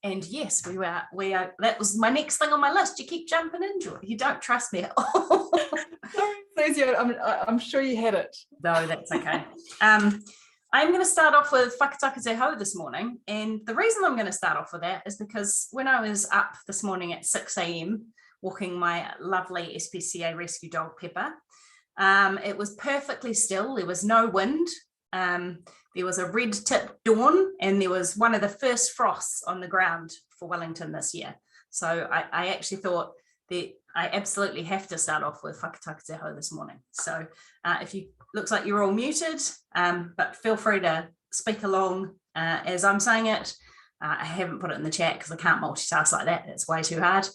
And yes, we are. That was my next thing on my list. You keep jumping into it. You don't trust me at all. Sorry, I'm sure you had it. No, that's okay. I'm going to start off with whakataka te hau this morning. And the reason I'm going to start off with that is because when I was up this morning at 6 a.m. walking my lovely SPCA rescue dog Pepper, it was perfectly still. There was no wind. There was a red tip dawn, and there was one of the first frosts on the ground for Wellington this year. So I actually thought that I absolutely have to start off with whakataka te hau this morning. So if you looks like you're all muted, but feel free to speak along as I'm saying it. I haven't put it in the chat because I can't multitask like that. It's way too hard.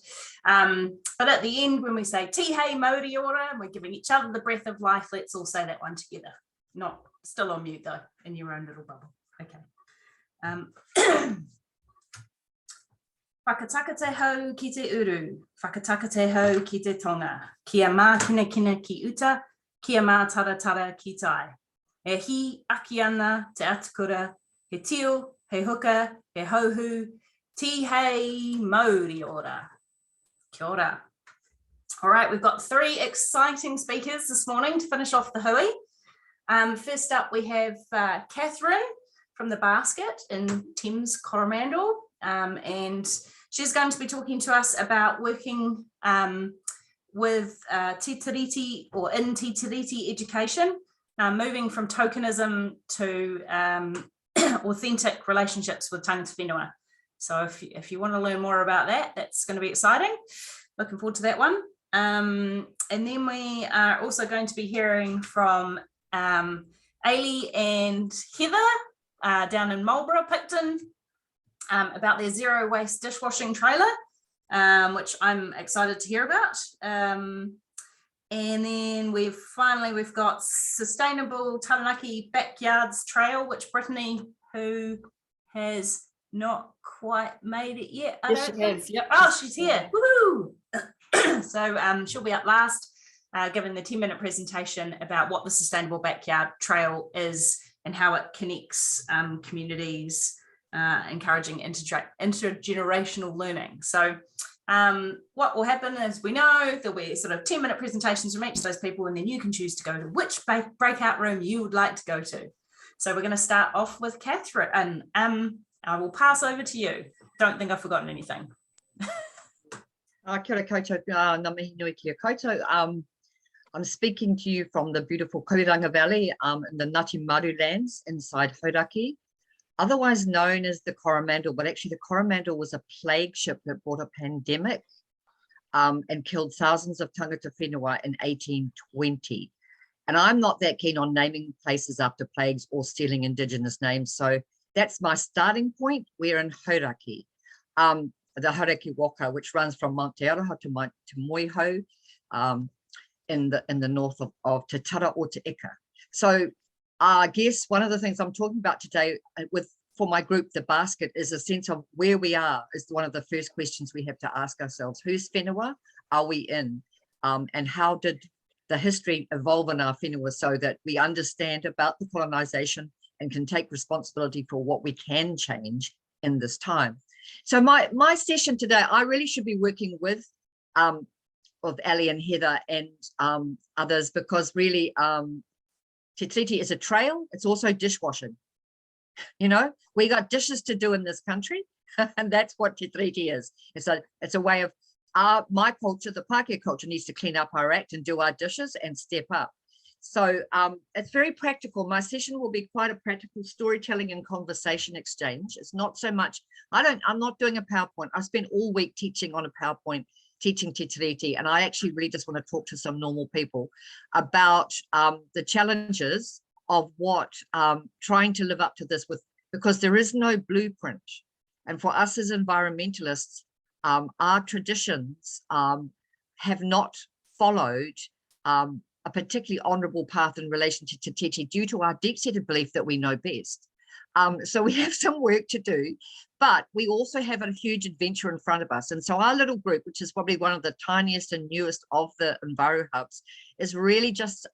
But at the end, when we say tihei mauri ora, and we're giving each other the breath of life, let's all say that one together. Not still on mute though, in your own little bubble. Okay. Whakataka te hau ki te uru, whakataka te hau ki te tonga, kia mā kina kina ki uta, kia mā taratara ki tai. E hi aki ana te atukura, he tio, he huka, he hauhu, tihei mauri ora. Kia ora. All right, we've got 3 exciting speakers this morning to finish off the hui. First up, we have Catherine from the Basket in Thames, Coromandel, and she's going to be talking to us about working with Tiriti or in Tiriti education, moving from tokenism to authentic relationships with tangata whenua. So if you want to learn more about that, that's going to be exciting. Looking forward to that one. And then we are also going to be hearing from Ailie and Heather down in Marlborough, Picton, about their zero waste dishwashing trailer, which I'm excited to hear about. And then we've got Sustainable Taranaki Backyards Trail, which Brittany, who has not quite made it yet. Yes, she has. Yep. Oh, she's here. Woohoo! So she'll be up last, giving the 10-minute presentation about what the Sustainable Backyard Trail is and how it connects communities, encouraging intergenerational learning. So what will happen is, we know there'll be sort of 10-minute presentations from each of those people, and then you can choose to go to which breakout room you would like to go to. So we're going to start off with Catherine, and I will pass over to you. Don't think I've forgotten anything. Kia ora koutou, ngā mihi nui kia koutou. I'm speaking to you from the beautiful Koiranga Valley in the Ngāti Maru lands inside Hauraki, otherwise known as the Coromandel, but actually the Coromandel was a plague ship that brought a pandemic and killed thousands of tangata whenua in 1820. And I'm not that keen on naming places after plagues or stealing Indigenous names, so that's my starting point. We're in Hauraki, the Hauraki Waka, which runs from Mount Te Araha to Moihau, in the north of Te Tara o Te Ika. So I guess one of the things I'm talking about today for my group, The Basket, is a sense of where we are is one of the first questions we have to ask ourselves. Whose whenua are we in? And how did the history evolve in our whenua so that we understand about the colonization and can take responsibility for what we can change in this time. So my session today, I really should be working with Ailie and Heather and others, because really Te Tiriti is a trail. It's also dishwashing. You know, we got dishes to do in this country, and that's what Te Tiriti is. It's a way of my culture, the Pākehā culture, needs to clean up our act and do our dishes and step up. So it's very practical. My session will be quite a practical storytelling and conversation exchange. It's not so much, I'm not doing a PowerPoint. I spent all week teaching on a PowerPoint, teaching Te Tiriti, and I actually really just want to talk to some normal people about the challenges of what trying to live up to this because there is no blueprint. And for us as environmentalists, our traditions have not followed a particularly honourable path in relation to Te Tiriti due to our deep-seated belief that we know best. So we have some work to do, but we also have a huge adventure in front of us. And so our little group, which is probably one of the tiniest and newest of the Envirohubs, is really just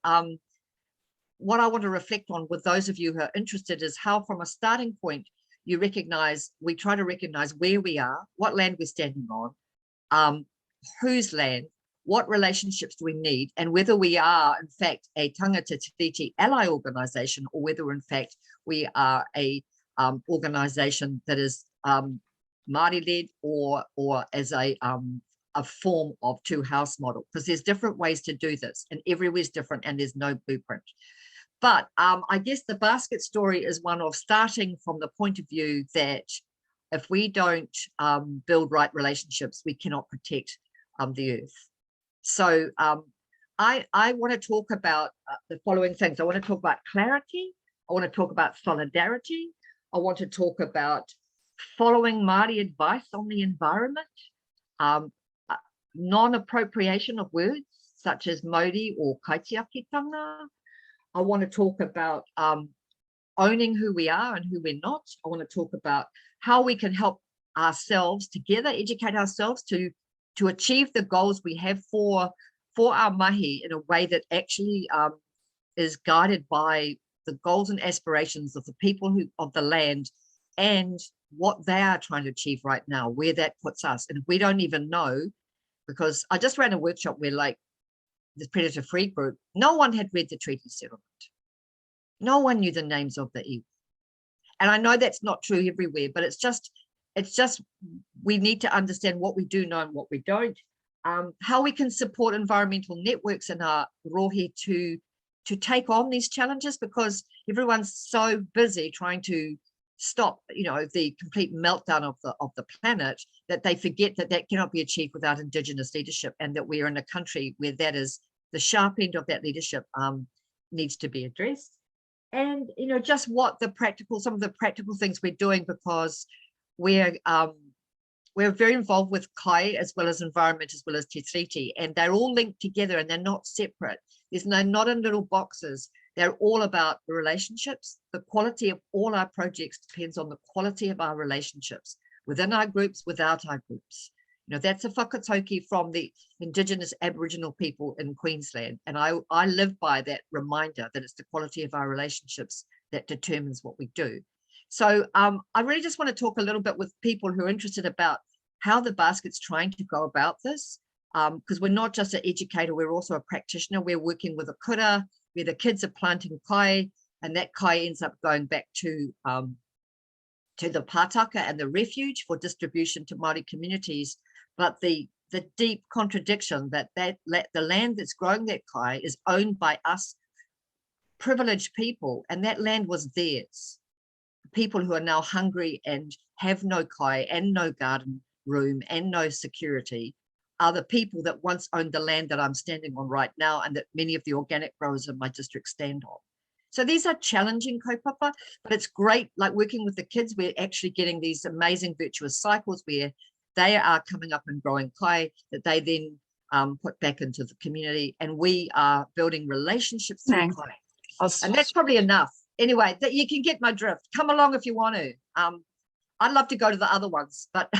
what I want to reflect on with those of you who are interested is how, from a starting point, we try to recognize where we are, what land we're standing on, whose land, what relationships do we need, and whether we are in fact a tangata Tiriti ally organisation, or whether in fact we are a organisation that is Māori led, or as a form of two house model, because there's different ways to do this, and everywhere's different, and there's no blueprint. But I guess the basket story is one of starting from the point of view that if we don't build right relationships, we cannot protect the earth. So I want to talk about the following things. I want to talk about clarity. I want to talk about solidarity. I want to talk about following Māori advice on the environment, non-appropriation of words such as mauri or kaitiakitanga. I want to talk about owning who we are and who we're not. I want to talk about how we can help ourselves together, educate ourselves to achieve the goals we have for our mahi in a way that actually is guided by the goals and aspirations of the people of the land, and what they are trying to achieve right now, where that puts us. And if we don't even know, because I just ran a workshop where, like, the predator-free group, no one had read the treaty settlement. No one knew the names of the iwi. And I know that's not true everywhere, but it's just we need to understand what we do know and what we don't, how we can support environmental networks in our rohe to take on these challenges, because everyone's so busy trying to stop, you know, the complete meltdown of the planet, that they forget that that cannot be achieved without Indigenous leadership, and that we're in a country where that is the sharp end of that leadership needs to be addressed. And, you know, just some of the practical things we're doing, because we're very involved with kai as well as environment as well as te tiriti, and they're all linked together and they're not separate. There's not in little boxes. They're all about the relationships. The quality of all our projects depends on the quality of our relationships within our groups, without our groups. You know, that's a whakatauki from the Indigenous Aboriginal people in Queensland. And I live by that reminder that it's the quality of our relationships that determines what we do. So I really just want to talk a little bit with people who are interested about how the basket's trying to go about this, because we're not just an educator, we're also a practitioner. We're working with a kura, where the kids are planting kai, and that kai ends up going back to the pātaka and the refuge for distribution to Māori communities. But the deep contradiction that the land that's growing that kai is owned by us privileged people, and that land was theirs. People who are now hungry and have no kai and no garden room and no security are the people that once owned the land that I'm standing on right now, and that many of the organic growers in my district stand on. So these are challenging kaupapa, but it's great, like working with the kids, we're actually getting these amazing virtuous cycles where they are coming up and growing kai that they then put back into the community, and we are building relationships through kai. And that's probably enough. Anyway, that you can get my drift. Come along if you want to. I'd love to go to the other ones, but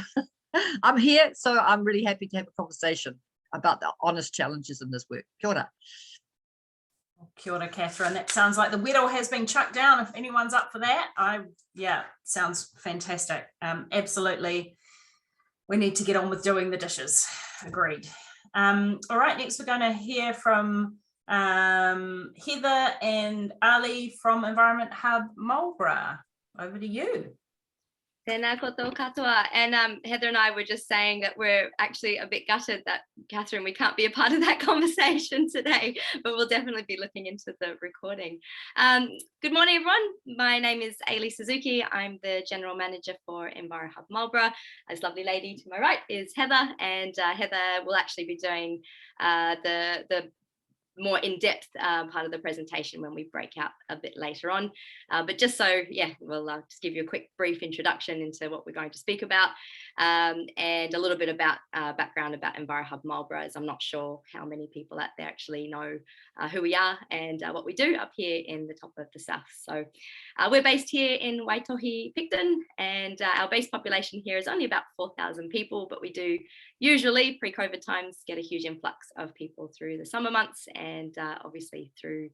I'm here, so I'm really happy to have a conversation about the honest challenges in this work. Kia ora. Kia ora, Catherine. That sounds like the whittle has been chucked down. If anyone's up for that, yeah, sounds fantastic. Absolutely. We need to get on with doing the dishes. Agreed. All right, next we're going to hear from Heather and Ailie from Envirohub Marlborough. Over to you. Tēnā koutou katoa. And Heather and I were just saying that we're actually a bit gutted that, Catherine, we can't be a part of that conversation today, but we'll definitely be looking into the recording. Good morning, everyone. My name is Ailie Suzuki. I'm the General Manager for Envirohub Marlborough. This lovely lady to my right is Heather, and Heather will actually be doing the more in-depth part of the presentation when we break out a bit later on. But just so, yeah, we'll just give you a quick brief introduction into what we're going to speak about, and a little bit about background about Envirohub Marlborough, as I'm not sure how many people out there actually know who we are and what we do up here in the top of the south. So we're based here in Waitohi, Picton, and our base population here is only about 4,000 people, but we do usually pre-COVID times get a huge influx of people through the summer months, and obviously through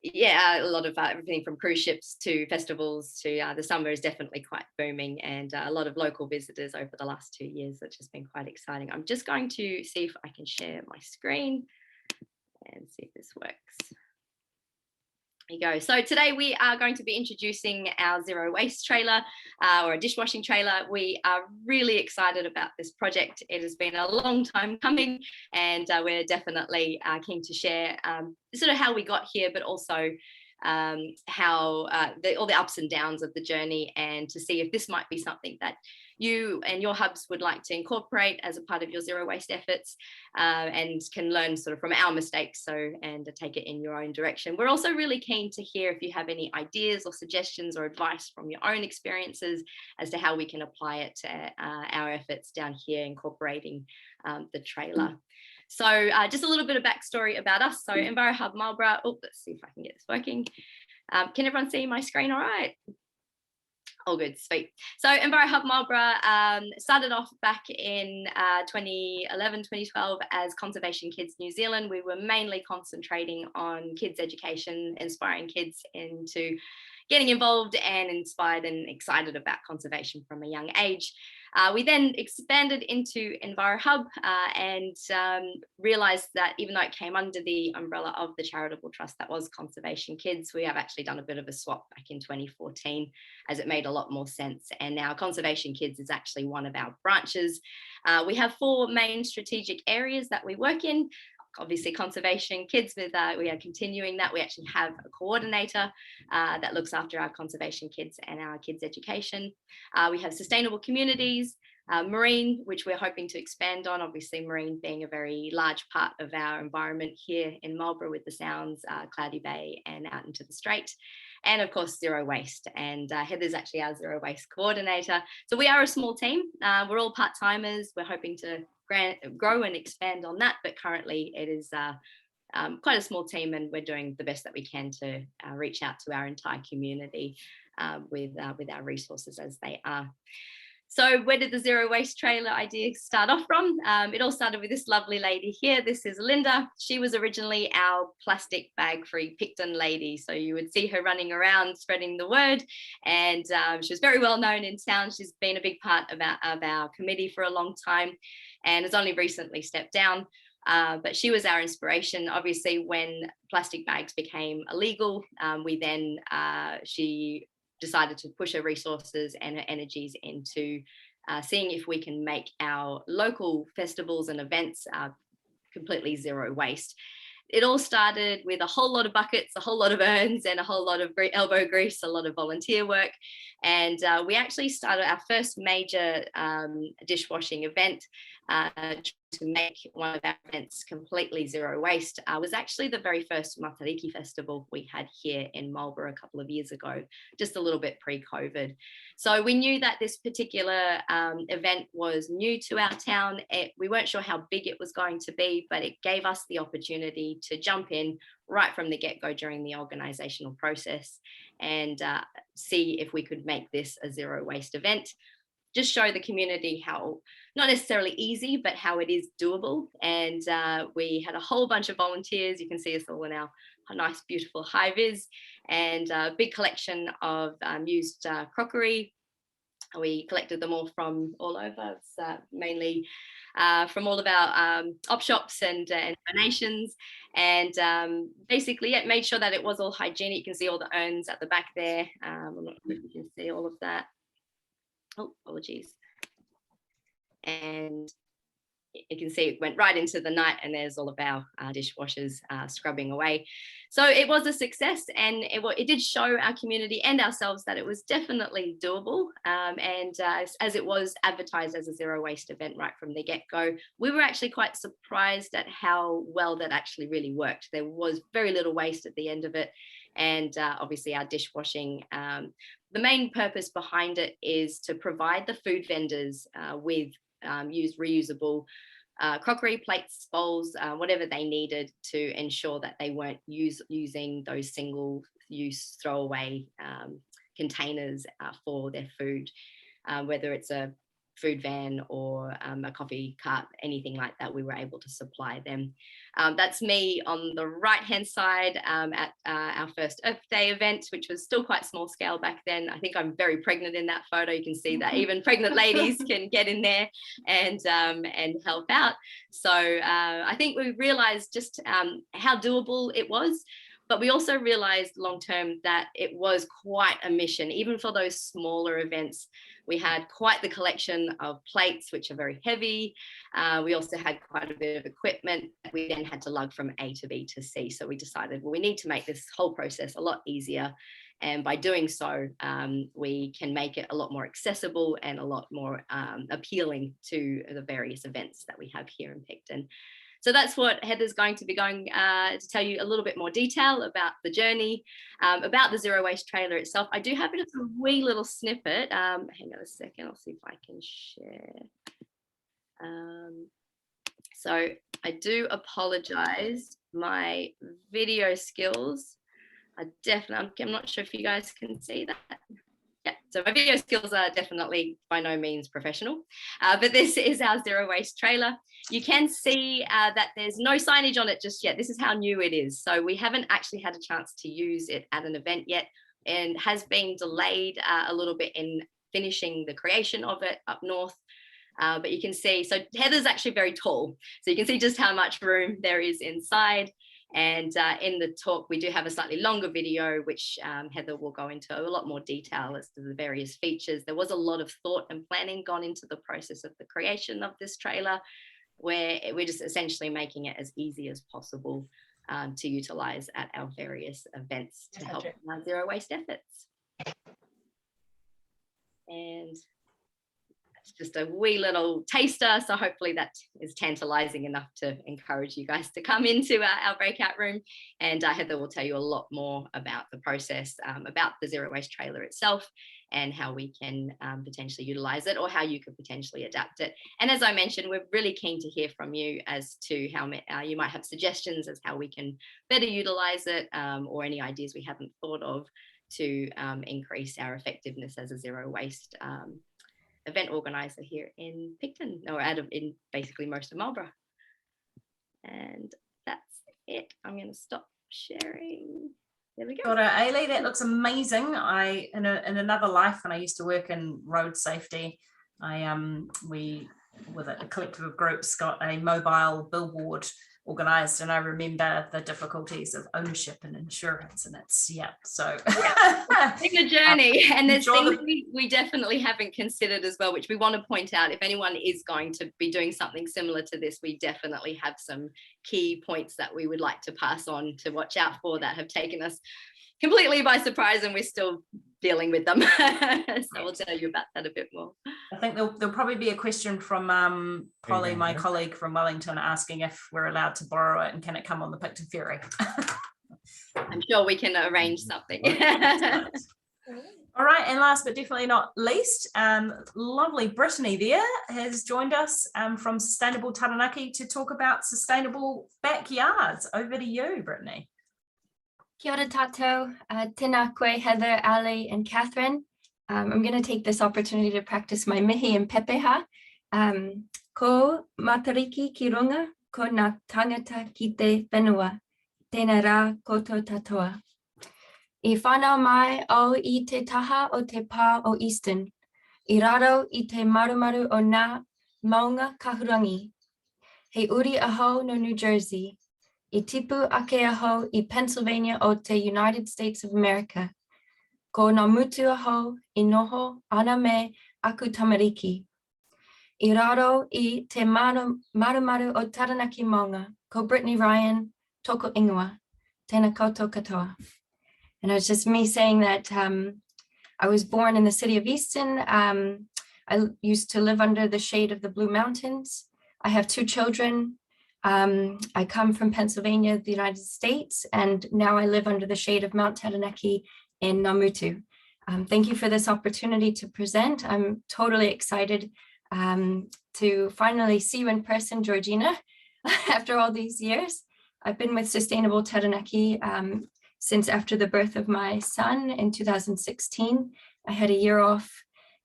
yeah, a lot of everything from cruise ships to festivals to the summer is definitely quite booming, and a lot of local visitors over the last 2 years, which has been quite exciting. I'm just going to see if I can share my screen and see if this works. There you go. So today we are going to be introducing our zero waste trailer or a dishwashing trailer. We are really excited about this project. It has been a long time coming, and we're definitely keen to share sort of how we got here, but also how all the ups and downs of the journey, and to see if this might be something that you and your hubs would like to incorporate as a part of your zero waste efforts, and can learn sort of from our mistakes, and to take it in your own direction. We're also really keen to hear if you have any ideas or suggestions or advice from your own experiences as to how we can apply it to our efforts down here, incorporating the trailer. So just a little bit of backstory about us. So Envirohub Marlborough, let's see if I can get this working. Can everyone see my screen all right? All good, sweet. So Envirohub Marlborough started off back in 2011, 2012 as Conservation Kids New Zealand. We were mainly concentrating on kids education, inspiring kids into getting involved and inspired and excited about conservation from a young age. We then expanded into Envirohub and realised that even though it came under the umbrella of the charitable trust that was Conservation Kids, we have actually done a bit of a swap back in 2014, as it made a lot more sense. And now Conservation Kids is actually one of our branches. We have 4 main strategic areas that we work in. Obviously Conservation Kids, we are continuing that. We actually have a coordinator that looks after our Conservation Kids and our kids education. We have sustainable communities, marine, which we're hoping to expand on, obviously marine being a very large part of our environment here in Marlborough with the Sounds, Cloudy Bay and out into the Strait. And of course, zero waste. And Heather's actually our zero waste coordinator. So we are a small team. We're all part-timers. We're hoping to grow and expand on that, but currently it is quite a small team, and we're doing the best that we can to reach out to our entire community with our resources as they are. So where did the zero waste trailer idea start off from? It all started with this lovely lady here. This is Linda. She was originally our plastic bag-free Picton lady. So you would see her running around spreading the word, and she was very well known in town. She's been a big part of our committee for a long time and has only recently stepped down. But she was our inspiration. Obviously, when plastic bags became illegal, she decided to push her resources and her energies into seeing if we can make our local festivals and events completely zero waste. It all started with a whole lot of buckets, a whole lot of urns, and a whole lot of elbow grease, a lot of volunteer work. And we actually started our first major dishwashing event to make one of our events completely zero waste. Was actually the very first Matariki festival we had here in Marlborough a couple of years ago, just a little bit pre-COVID. So we knew that this particular event was new to our town. We weren't sure how big it was going to be, but it gave us the opportunity to jump in right from the get-go during the organisational process and see if we could make this a zero waste event. Just show the community how, not necessarily easy, but how it is doable. And we had a whole bunch of volunteers. You can see us all in our nice, beautiful high vis, and a big collection of used crockery. We collected them all from all over. It's mainly from all of our op shops and donations, and basically it made sure that it was all hygienic. You can see all the urns at the back there. I'm not sure if you can see all of that. Oh, apologies. And you can see it went right into the night, and there's all of our dishwashers scrubbing away. So it was a success, and it did show our community and ourselves that it was definitely doable. And as it was advertised as a zero waste event right from the get-go, we were actually quite surprised at how well that actually really worked. There was very little waste at the end of it. And obviously our dishwashing, the main purpose behind it is to provide the food vendors with used reusable crockery, plates, bowls, whatever they needed to ensure that they weren't using those single-use throwaway containers for their food, whether it's a food van or a coffee cart, anything like that, we were able to supply them. That's me on the right-hand side at our first Earth Day event, which was still quite small scale back then. I think I'm very pregnant in that photo. You can see that even pregnant ladies can get in there and help out. So I think we realized just how doable it was. But we also realized long term that it was quite a mission. Even for those smaller events, we had quite the collection of plates, which are very heavy. We also had quite a bit of equipment that we then had to lug from A to B to C. So we decided, well, we need to make this whole process a lot easier. And by doing so, we can make it a lot more accessible and a lot more appealing to the various events that we have here in Picton. So that's what Heather's going to be going to tell you a little bit more detail about the journey, about the zero waste trailer itself. I do have just a wee little snippet. Hang on a second, I'll see if I can share. So I do apologize. My video skills are definitely, I'm not sure if you guys can see that. Yeah, so my video skills are definitely by no means professional, but this is our zero waste trailer. You can see that there's no signage on it just yet. This is how new it is. So we haven't actually had a chance to use it at an event yet, and has been delayed a little bit in finishing the creation of it up north. But you can see, so Heather's actually very tall. So you can see just how much room there is inside. And in the talk, we do have a slightly longer video, which Heather will go into a lot more detail as to the various features. There was a lot of thought and planning gone into the process of the creation of this trailer, where we're just essentially making it as easy as possible to utilize at our various events to help our zero waste efforts. And just a wee little taster, so hopefully that is tantalizing enough to encourage you guys to come into our breakout room, and Heather will tell you a lot more about the process, about the zero waste trailer itself and how we can potentially utilize it, or how you could potentially adapt it. And as I mentioned, we're really keen to hear from you as to how you might have suggestions as how we can better utilize it, or any ideas we haven't thought of to increase our effectiveness as a zero waste event organizer here in Picton, or in basically most of Marlborough. And that's it. I'm going to stop sharing. There we go. Got it, Ailie. That looks amazing. In another life, when I used to work in road safety, we, with a collective of groups, got a mobile billboard organised, and I remember the difficulties of ownership and insurance, and it's so it's been a journey. And there's things we definitely haven't considered as well, which we want to point out. If anyone is going to be doing something similar to this, we definitely have some key points that we would like to pass on to watch out for, that have taken us completely by surprise, and we're still dealing with them. So we'll tell you about that a bit more. I think there'll probably be a question from Polly, my colleague from Wellington, asking if we're allowed to borrow it and can it come on the Picton ferry. I'm sure we can arrange something. All right, and last but definitely not least, lovely Brittany there has joined us from Sustainable Taranaki to talk about sustainable backyards. Over to you, Brittany. Kia ora tātou, tēnā koe, Heather, Ailie, and Catherine. I'm going to take this opportunity to practice my mihi and pepeha. Ko matariki ki runga, ko ngā tangata ki te whenua, tēnā rā koutou katoa. I whanau mai au I te taha o te pā o Easton, I raro I te marumaru o ngā maunga kahurangi. He uri ahau no New Jersey, I tipu ake aho I Pennsylvania o te United States of America. Ko ngā mutu aho I noho ana me aku tamariki. I raro I te marumaru o Taranaki maunga, ko Brittany Ryan, toko ingoa, tēnā koutou katoa. And it was just me saying that I was born in the city of Easton. I used to live under the shade of the Blue Mountains. I have 2 children. I come from Pennsylvania, the United States, and now I live under the shade of Mount Taranaki in Namutu. Thank you for this opportunity to present. I'm totally excited to finally see you in person, Georgina, after all these years. I've been with Sustainable Taranaki since after the birth of my son in 2016. I had a year off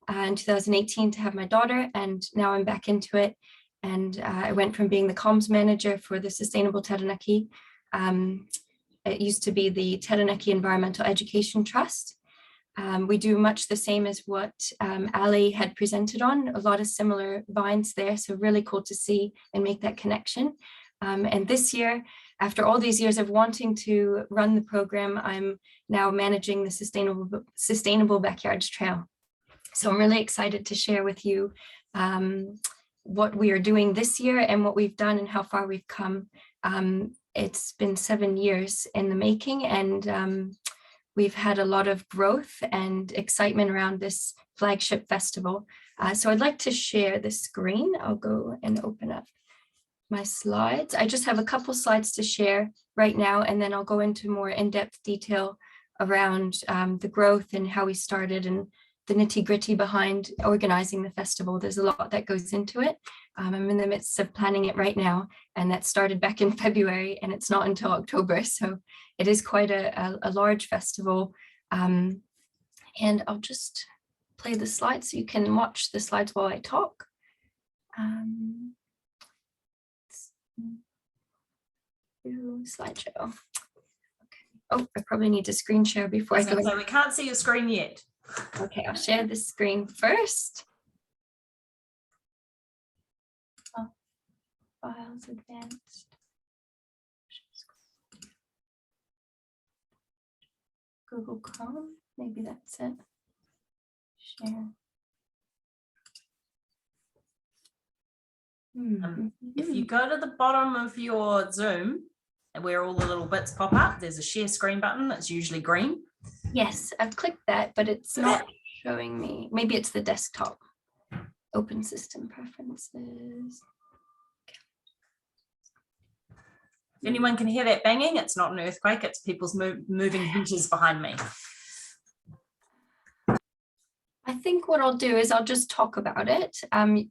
in 2018 to have my daughter, and now I'm back into it. And I went from being the comms manager for the Sustainable Taranaki. It used to be the Taranaki Environmental Education Trust. We do much the same as what Ailie had presented on, a lot of similar vines there, so really cool to see and make that connection. And this year, after all these years of wanting to run the program, I'm now managing the Sustainable Backyards Trail. So I'm really excited to share with you what we are doing this year and what we've done and how far we've come. It's been 7 years in the making, and we've had a lot of growth and excitement around this flagship festival. So I'd like to share the screen. I'll go and open up my slides. I just have a couple slides to share right now, and then I'll go into more in-depth detail around the growth and how we started and the nitty-gritty behind organizing the festival. There's a lot that goes into it. I'm in the midst of planning it right now, and that started back in February, and it's not until October. So it is quite a large festival. And I'll just play the slides so you can watch the slides while I talk. Slideshow. Okay. Oh, I probably need to screen share before I go. So we can't see your screen yet. Okay, I'll share the screen first. Oh, files advanced. Google Chrome, maybe that's it. Share. If you go to the bottom of your Zoom and where all the little bits pop up, there's a share screen button that's usually green. Yes, I've clicked that, but it's not showing me. Maybe it's the desktop. Open system preferences. If anyone can hear that banging, it's not an earthquake, it's people's moving hinges behind me. I think what I'll do is I'll just talk about it. And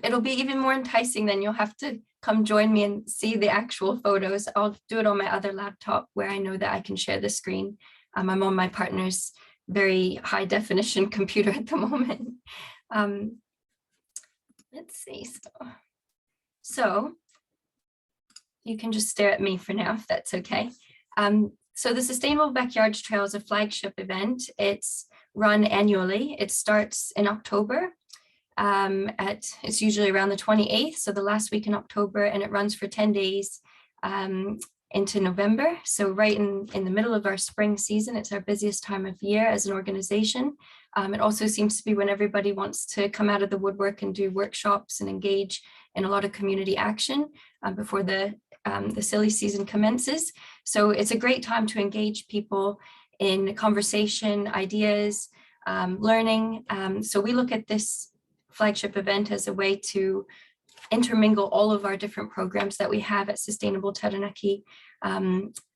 it'll be even more enticing. Then you'll have to come join me and see the actual photos. I'll do it on my other laptop where I know that I can share the screen. I'm on my partner's very high definition computer at the moment. Let's see. So you can just stare at me for now, if that's okay. So the Sustainable Backyards Trail is a flagship event. It's run annually. It starts in October. It's usually around the 28th, so the last week in October, and it runs for 10 days into November. So right in the middle of our spring season, it's our busiest time of year as an organization. It also seems to be when everybody wants to come out of the woodwork and do workshops and engage in a lot of community action before the silly season commences. So it's a great time to engage people in conversation, ideas, learning. So we look at this flagship event as a way to intermingle all of our different programs that we have at Sustainable Taranaki.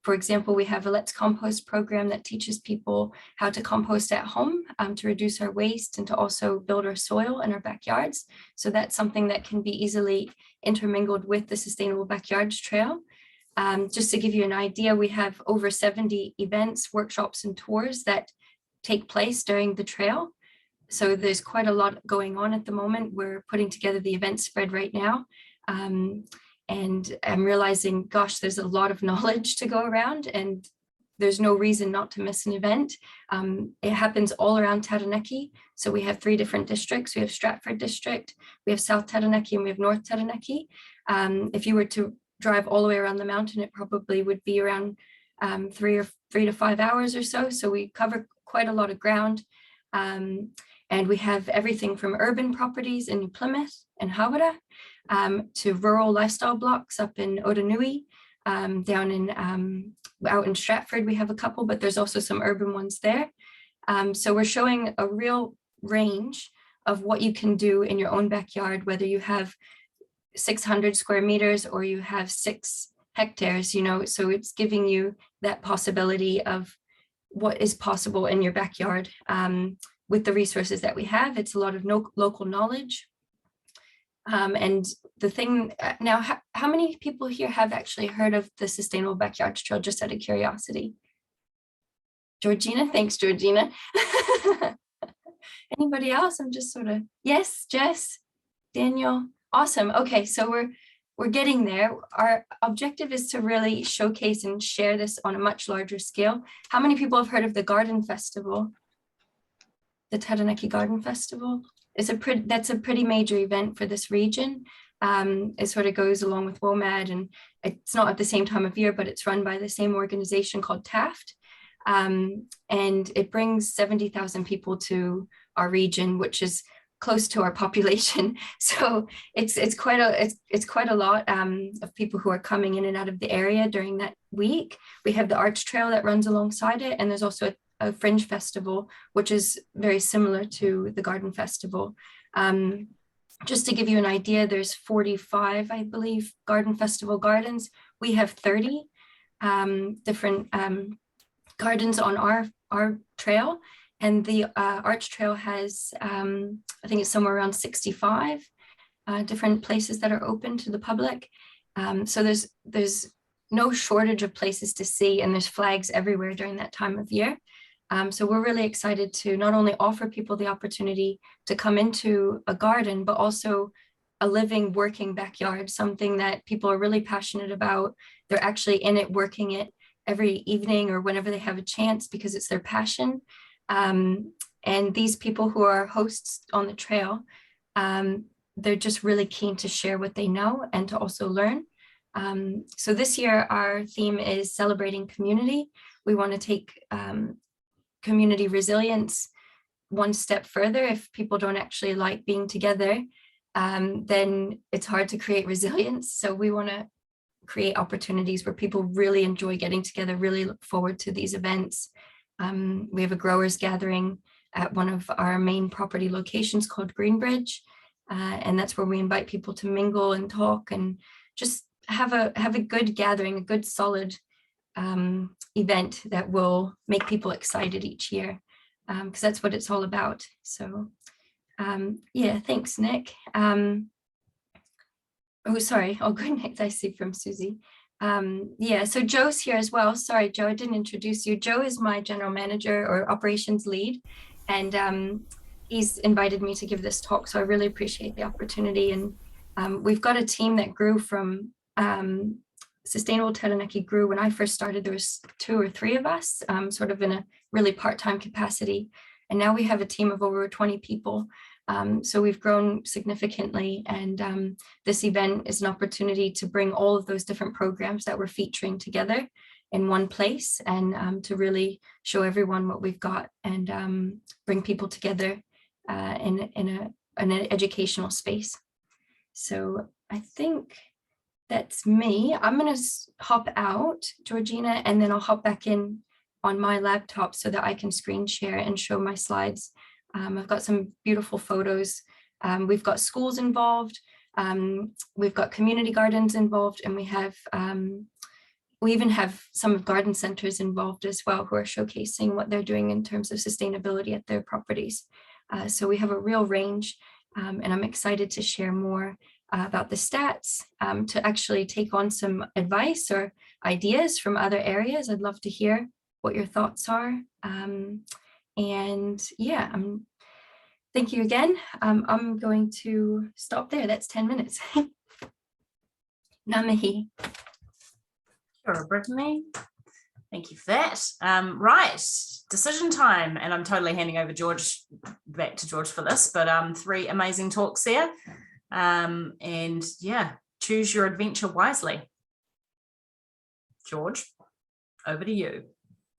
For example, we have a Let's Compost program that teaches people how to compost at home to reduce our waste and to also build our soil in our backyards. So that's something that can be easily intermingled with the Sustainable Backyards Trail. Just to give you an idea, we have over 70 events, workshops, and tours that take place during the trail. So there's quite a lot going on at the moment. We're putting together the event spread right now. And I'm realizing, gosh, there's a lot of knowledge to go around, and there's no reason not to miss an event. It happens all around Taranaki. So we have 3 different districts. We have Stratford District, we have South Taranaki, and we have North Taranaki. If you were to drive all the way around the mountain, it probably would be around 3 to 5 hours or so. So we cover quite a lot of ground. And we have everything from urban properties in New Plymouth and Hawera to rural lifestyle blocks up in Oranui, down in out in Stratford. We have a couple, but there's also some urban ones there. So we're showing a real range of what you can do in your own backyard, whether you have 600 square meters or you have 6 hectares, you know, so it's giving you that possibility of what is possible in your backyard. With the resources that we have, it's a lot of local knowledge. And the thing now, how many people here have actually heard of the Sustainable Backyards Trail, just out of curiosity? Georgina, thanks, Georgina. Anybody else? I'm just sort of, yes, Jess, Daniel, awesome. Okay, so we're getting there. Our objective is to really showcase and share this on a much larger scale. How many people have heard of the Garden Festival? The Taranaki Garden Festival? That's a pretty major event for this region. It sort of goes along with WOMAD, and it's not at the same time of year, but it's run by the same organization called TAFT. And it brings 70,000 people to our region, which is close to our population. So it's quite a lot of people who are coming in and out of the area during that week. We have the Arch Trail that runs alongside it, and there's also a fringe festival, which is very similar to the Garden Festival. Just to give you an idea, there's 45, I believe, Garden Festival gardens. We have 30 different gardens on our trail, and the Arch Trail has, I think it's somewhere around 65 different places that are open to the public. So there's no shortage of places to see, and there's flags everywhere during that time of year. So we're really excited to not only offer people the opportunity to come into a garden, but also a living, working backyard, something that people are really passionate about. They're actually in it, working it every evening or whenever they have a chance, because it's their passion. And these people who are hosts on the trail, they're just really keen to share what they know and to also learn. So this year, our theme is celebrating community. We want to take community resilience one step further. If people don't actually like being together, then it's hard to create resilience. So we want to create opportunities where people really enjoy getting together, really look forward to these events. We have a growers gathering at one of our main property locations called Greenbridge, and that's where we invite people to mingle and talk and just have a good gathering, a good solid event that will make people excited each year, because that's what it's all about. So yeah, thanks, Nick. Oh, sorry, I'll go next. I see from Susie. Yeah, so Joe's here as well. Sorry, Joe, I didn't introduce you. Joe is my general manager or operations lead, and he's invited me to give this talk, so I really appreciate the opportunity. And we've got a team that grew from Sustainable Taranaki grew when I first started. There was 2 or 3 of us, sort of in a really part-time capacity, and now we have a team of over 20 people. So we've grown significantly, and this event is an opportunity to bring all of those different programs that we're featuring together in one place, and to really show everyone what we've got, and bring people together in an educational space. So I think that's me. I'm going to hop out, Georgina, and then I'll hop back in on my laptop so that I can screen share and show my slides. I've got some beautiful photos. We've got schools involved. We've got community gardens involved, and we even have some of garden centers involved as well, who are showcasing what they're doing in terms of sustainability at their properties. So we have a real range, and I'm excited to share more about the stats, to actually take on some advice or ideas from other areas. I'd love to hear what your thoughts are. And yeah, thank you again. I'm going to stop there. That's 10 minutes. Ngā mihi. Kia ora, Brittany. Thank you for that. Right, decision time, and I'm totally handing over back to George for this, but 3 amazing talks here. And yeah, choose your adventure wisely. George, over to you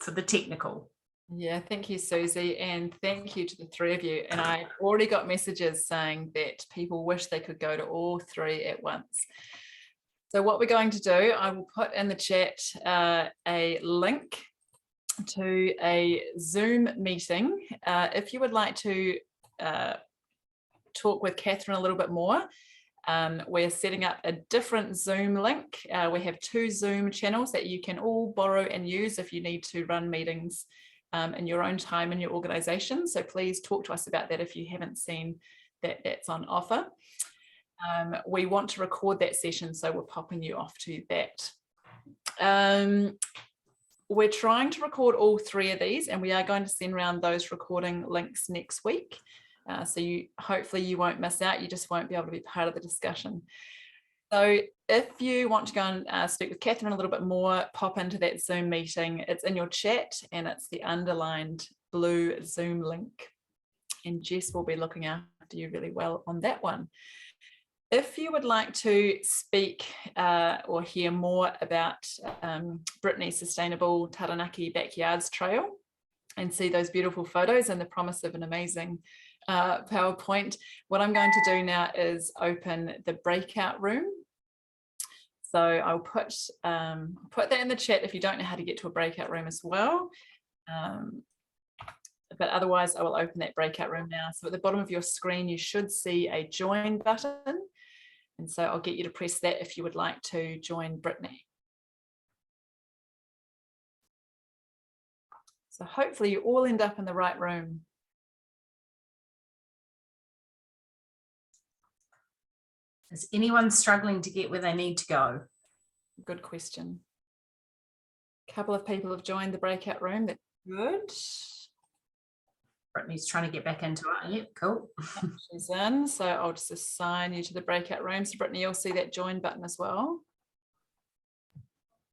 for the technical. Yeah, thank you, Susie, and thank you to the 3 of you. And I already got messages saying that people wish they could go to all 3 at once. So what we're going to do, I will put in the chat a link to a Zoom meeting. If you would like to talk with Catherine a little bit more, we're setting up a different Zoom link. We have 2 Zoom channels that you can all borrow and use if you need to run meetings in your own time in your organization. So please talk to us about that if you haven't seen that that's on offer. We want to record that session, so we're popping you off to that. We're trying to record all 3 of these, and we are going to send around those recording links next week. So hopefully you won't miss out. You just won't be able to be part of the discussion. So if you want to go and speak with Catherine a little bit more, pop into that Zoom meeting. It's in your chat and it's the underlined blue Zoom link. And Jess will be looking after you really well on that one. If you would like to speak or hear more about Brittany's Sustainable Taranaki Backyards Trail and see those beautiful photos and the promise of an amazing PowerPoint, what I'm going to do now is open the breakout room. So I'll put that in the chat if you don't know how to get to a breakout room as well. But otherwise, I will open that breakout room now. So at the bottom of your screen, you should see a join button. And so I'll get you to press that if you would like to join Brittany. So hopefully you all end up in the right room. Is anyone struggling to get where they need to go? Good question. A couple of people have joined the breakout room. That's good. Brittany's trying to get back into it. Yep, cool. She's in, so I'll just assign you to the breakout room. So Brittany, you'll see that join button as well.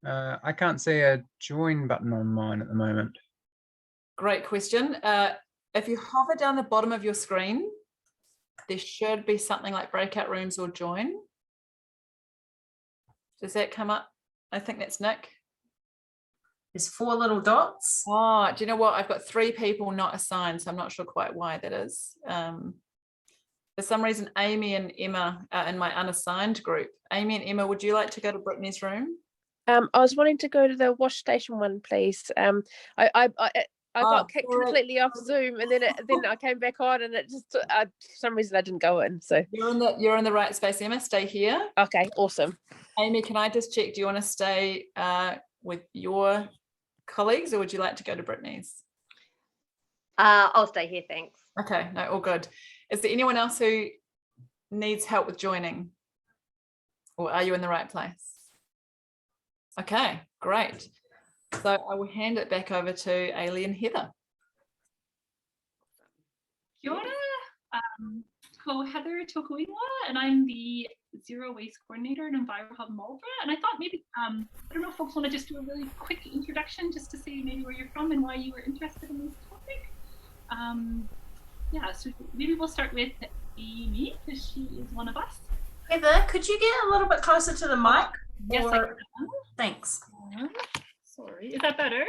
I can't see a join button on mine at the moment. Great question. If you hover down the bottom of your screen, there should be something like breakout rooms or join. Does that come up? I think that's Nick. There's 4 little dots. Oh, do you know what? I've got 3 people not assigned, so I'm not sure quite why that is. For some reason, Amy and Emma are in my unassigned group. Amy and Emma, would you like to go to Brittany's room? I was wanting to go to the wash station one, please. I got kicked completely off Zoom, and then I came back on, and it just for some reason I didn't go in. So you're in the right space, Emma. Stay here. Okay, awesome. Amy, can I just check? Do you want to stay with your colleagues, or would you like to go to Brittany's? I'll stay here, thanks. Okay, no, all good. Is there anyone else who needs help with joining, or are you in the right place? Okay, great. So I will hand it back over to Ailie and Heather. Kia ora, ko Heather Tokuiwa, and I'm the Zero Waste Coordinator at Envirohub Marlborough. And I thought maybe, I don't know if folks want to just do a really quick introduction just to say maybe where you're from and why you were interested in this topic. Yeah, so maybe we'll start with Amy, because she is one of us. Heather, could you get a little bit closer to the mic? Yes, I can. Thanks. Sorry, is that better?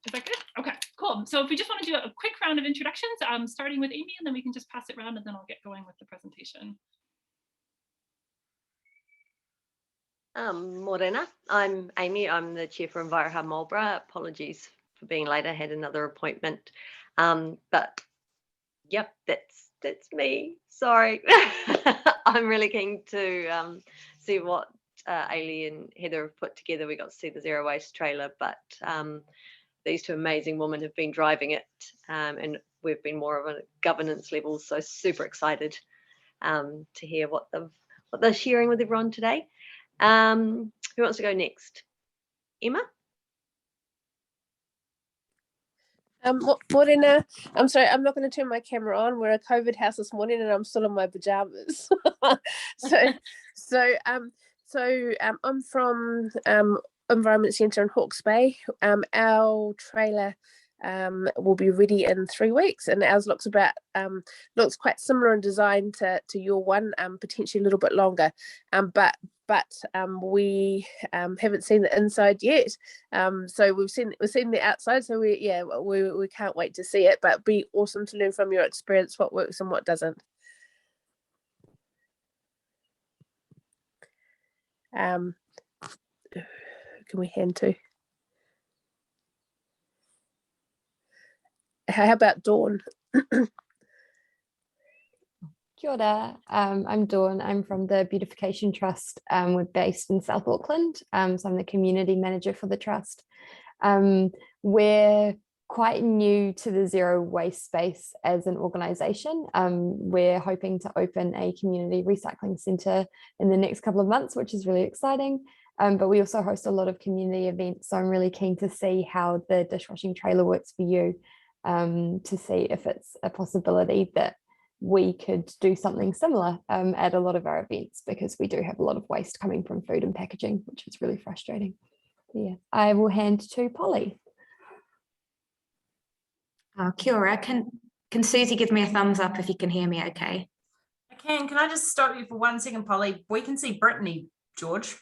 Is that good? Okay, cool. So if we just want to do a quick round of introductions, starting with Amy, and then we can just pass it around, and then I'll get going with the presentation. Morena, I'm Amy. I'm the chair for Envirohub Marlborough. Apologies for being late. I had another appointment. But yep, that's me. Sorry. I'm really keen to see what Ailie and Heather have put together. We got to see the zero waste trailer, but these 2 amazing women have been driving it, and we've been more of a governance level. So super excited to hear what they're sharing with everyone today. Who wants to go next? Emma? Morena, I'm sorry, I'm not going to turn my camera on. We're a COVID house this morning, and I'm still in my pajamas. So I'm from Environment Centre in Hawke's Bay. Our trailer will be ready in 3 weeks, and ours looks looks quite similar in design to your one, potentially a little bit longer, but we haven't seen the inside yet. So we've seen the outside, so we can't wait to see it. But it'd be awesome to learn from your experience what works and what doesn't. Can we hand to? How about Dawn? Kia ora. I'm Dawn. I'm from the Beautification Trust. We're based in South Auckland. So I'm the community manager for the trust. We're quite new to the zero waste space as an organisation. We're hoping to open a community recycling centre in the next couple of months, which is really exciting. But we also host a lot of community events. So I'm really keen to see how the dishwashing trailer works for you. to see if it's a possibility that we could do something similar at a lot of our events, because we do have a lot of waste coming from food and packaging, which is really frustrating. Yeah, I will hand to Polly. Kia ora. Can Susie give me a thumbs up if you can hear me okay? I can. Can I just stop you for 1 second, Polly? We can see Brittany, George.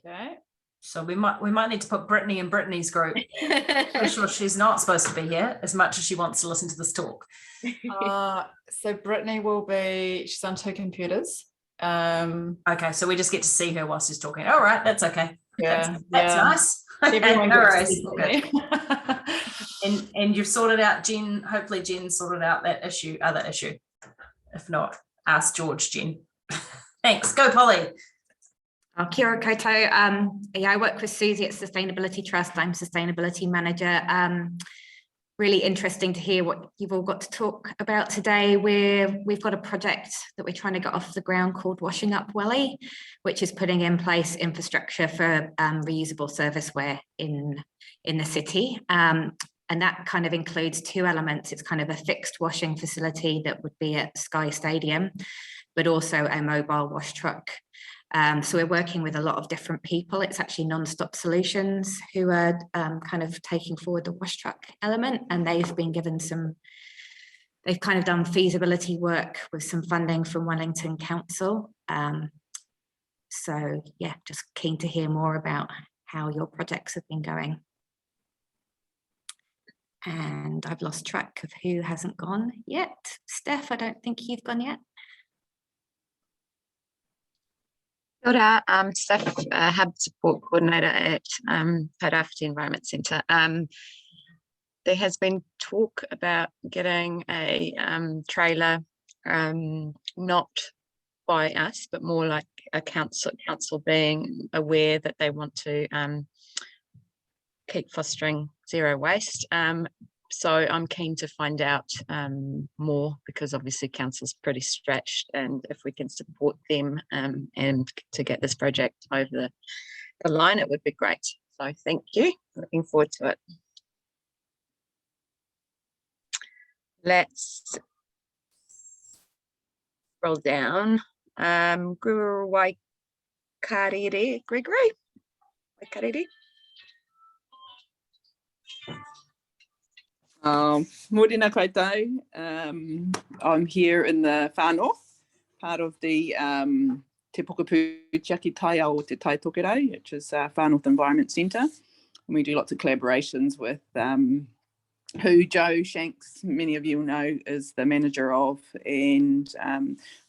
Okay. So we might need to put Brittany in Brittany's group. For sure, she's not supposed to be here as much as she wants to listen to this talk. So Brittany will be, she's on 2 computers. Okay, so we just get to see her while she's talking. All right, that's okay. Yeah, that's nice. Everyone no gets to worries. see Okay. and you've sorted out, Jen. Hopefully, Jen sorted out that other issue. If not, ask George, Jen. Thanks. Go, Polly. Kia ora koutou. Yeah, I work with Susie at Sustainability Trust. I'm Sustainability Manager. Really interesting to hear what you've all got to talk about today. We've got a project that we're trying to get off the ground called Washing Up Welly, which is putting in place infrastructure for reusable serviceware in the city. And that kind of includes 2 elements. It's kind of a fixed washing facility that would be at Sky Stadium, but also a mobile wash truck. So we're working with a lot of different people. It's actually Non-Stop Solutions who are kind of taking forward the wash truck element, and they've been given they've kind of done feasibility work with some funding from Wellington Council. So yeah, just keen to hear more about how your projects have been going. And I've lost track of who hasn't gone yet. Steph, I don't think you've gone yet. Kia ora, Steph, Hub Support Coordinator at Tiriti Environment Centre. There has been talk about getting a trailer, not by us, but more like a council being aware that they want to keep fostering zero waste. So I'm keen to find out more, because obviously council's pretty stretched, and if we can support them and to get this project over the line, it would be great. So thank you. Looking forward to it. Let's scroll down. Gregory. Morena koutou. I'm here in the far north, part of the Te Pokapū Tiaki Taia o Te Tai Tokerau, which is Far North Environment Centre. And we do lots of collaborations with who Joe Shanks, many of you know, is the manager of, and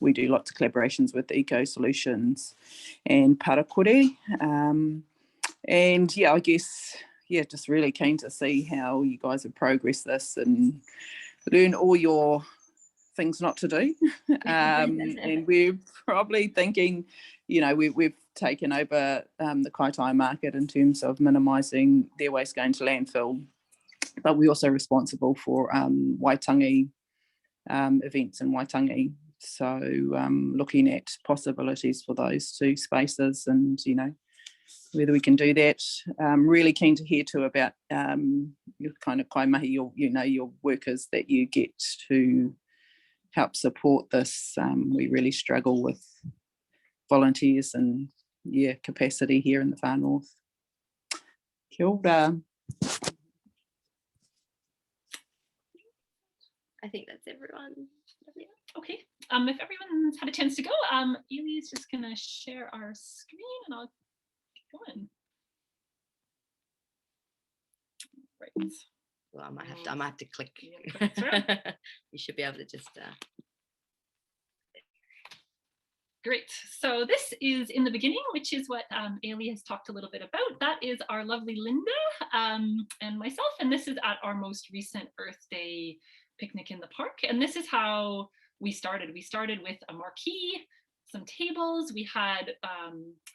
we do lots of collaborations with Eco Solutions and Parakore. And yeah, I guess, yeah, just really keen to see how you guys have progressed this and learn all your things not to do. And we're probably thinking, you know, we've taken over the Kaitai market in terms of minimising their waste going to landfill, but we're also responsible for Waitangi events in Waitangi. So looking at possibilities for those 2 spaces, and, you know, whether we can do that. Really keen to hear too about your kind of kaimahi, your workers that you get to help support this. We really struggle with volunteers and capacity here in the far north. Kia ora. I think that's everyone. Okay, if everyone's had a chance to go, Ailie is just gonna share our screen and I'll keep going. Right. Well, I might have to click. Yeah, You should be able to just. Great. So this is in the beginning, which is what Ailie has talked a little bit about. That is our lovely Linda and myself, and this is at our most recent Earth Day picnic in the park. And this is how we started. We started with a marquee, some tables, we had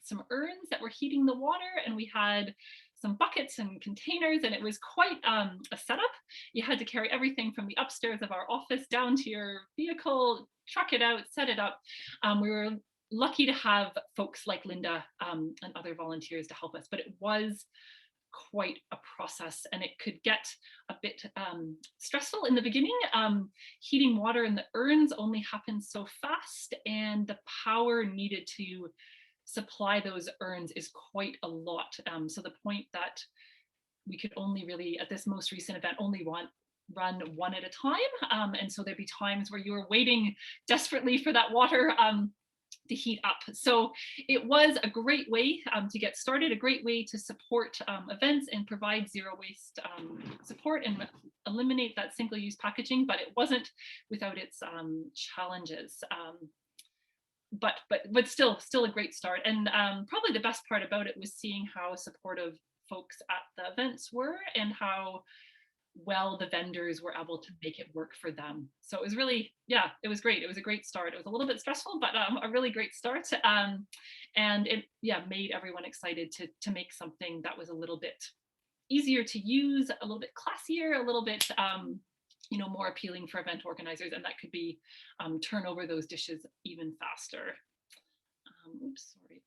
some urns that were heating the water, and we had some buckets and containers, and it was quite a setup. You had to carry everything from the upstairs of our office down to your vehicle, truck it out, set it up. We were lucky to have folks like Linda and other volunteers to help us, but it was quite a process, and it could get a bit stressful in the beginning. Heating water in the urns only happens so fast, and the power needed to supply those urns is quite a lot. So the point that we could only really, at this most recent event, only run one at a time. And so there'd be times where you were waiting desperately for that water to heat up. So it was a great way to get started, a great way to support events and provide zero waste support and eliminate that single-use packaging, but it wasn't without its challenges. But still a great start. And probably the best part about it was seeing how supportive folks at the events were and how well the vendors were able to make it work for them. So it was really, yeah, it was great. It was a great start. It was a little bit stressful, but a really great start. And it, yeah, made everyone excited to make something that was a little bit easier to use, a little bit classier, a little bit you know, more appealing for event organizers, and that could be turn over those dishes even faster. Oops, sorry.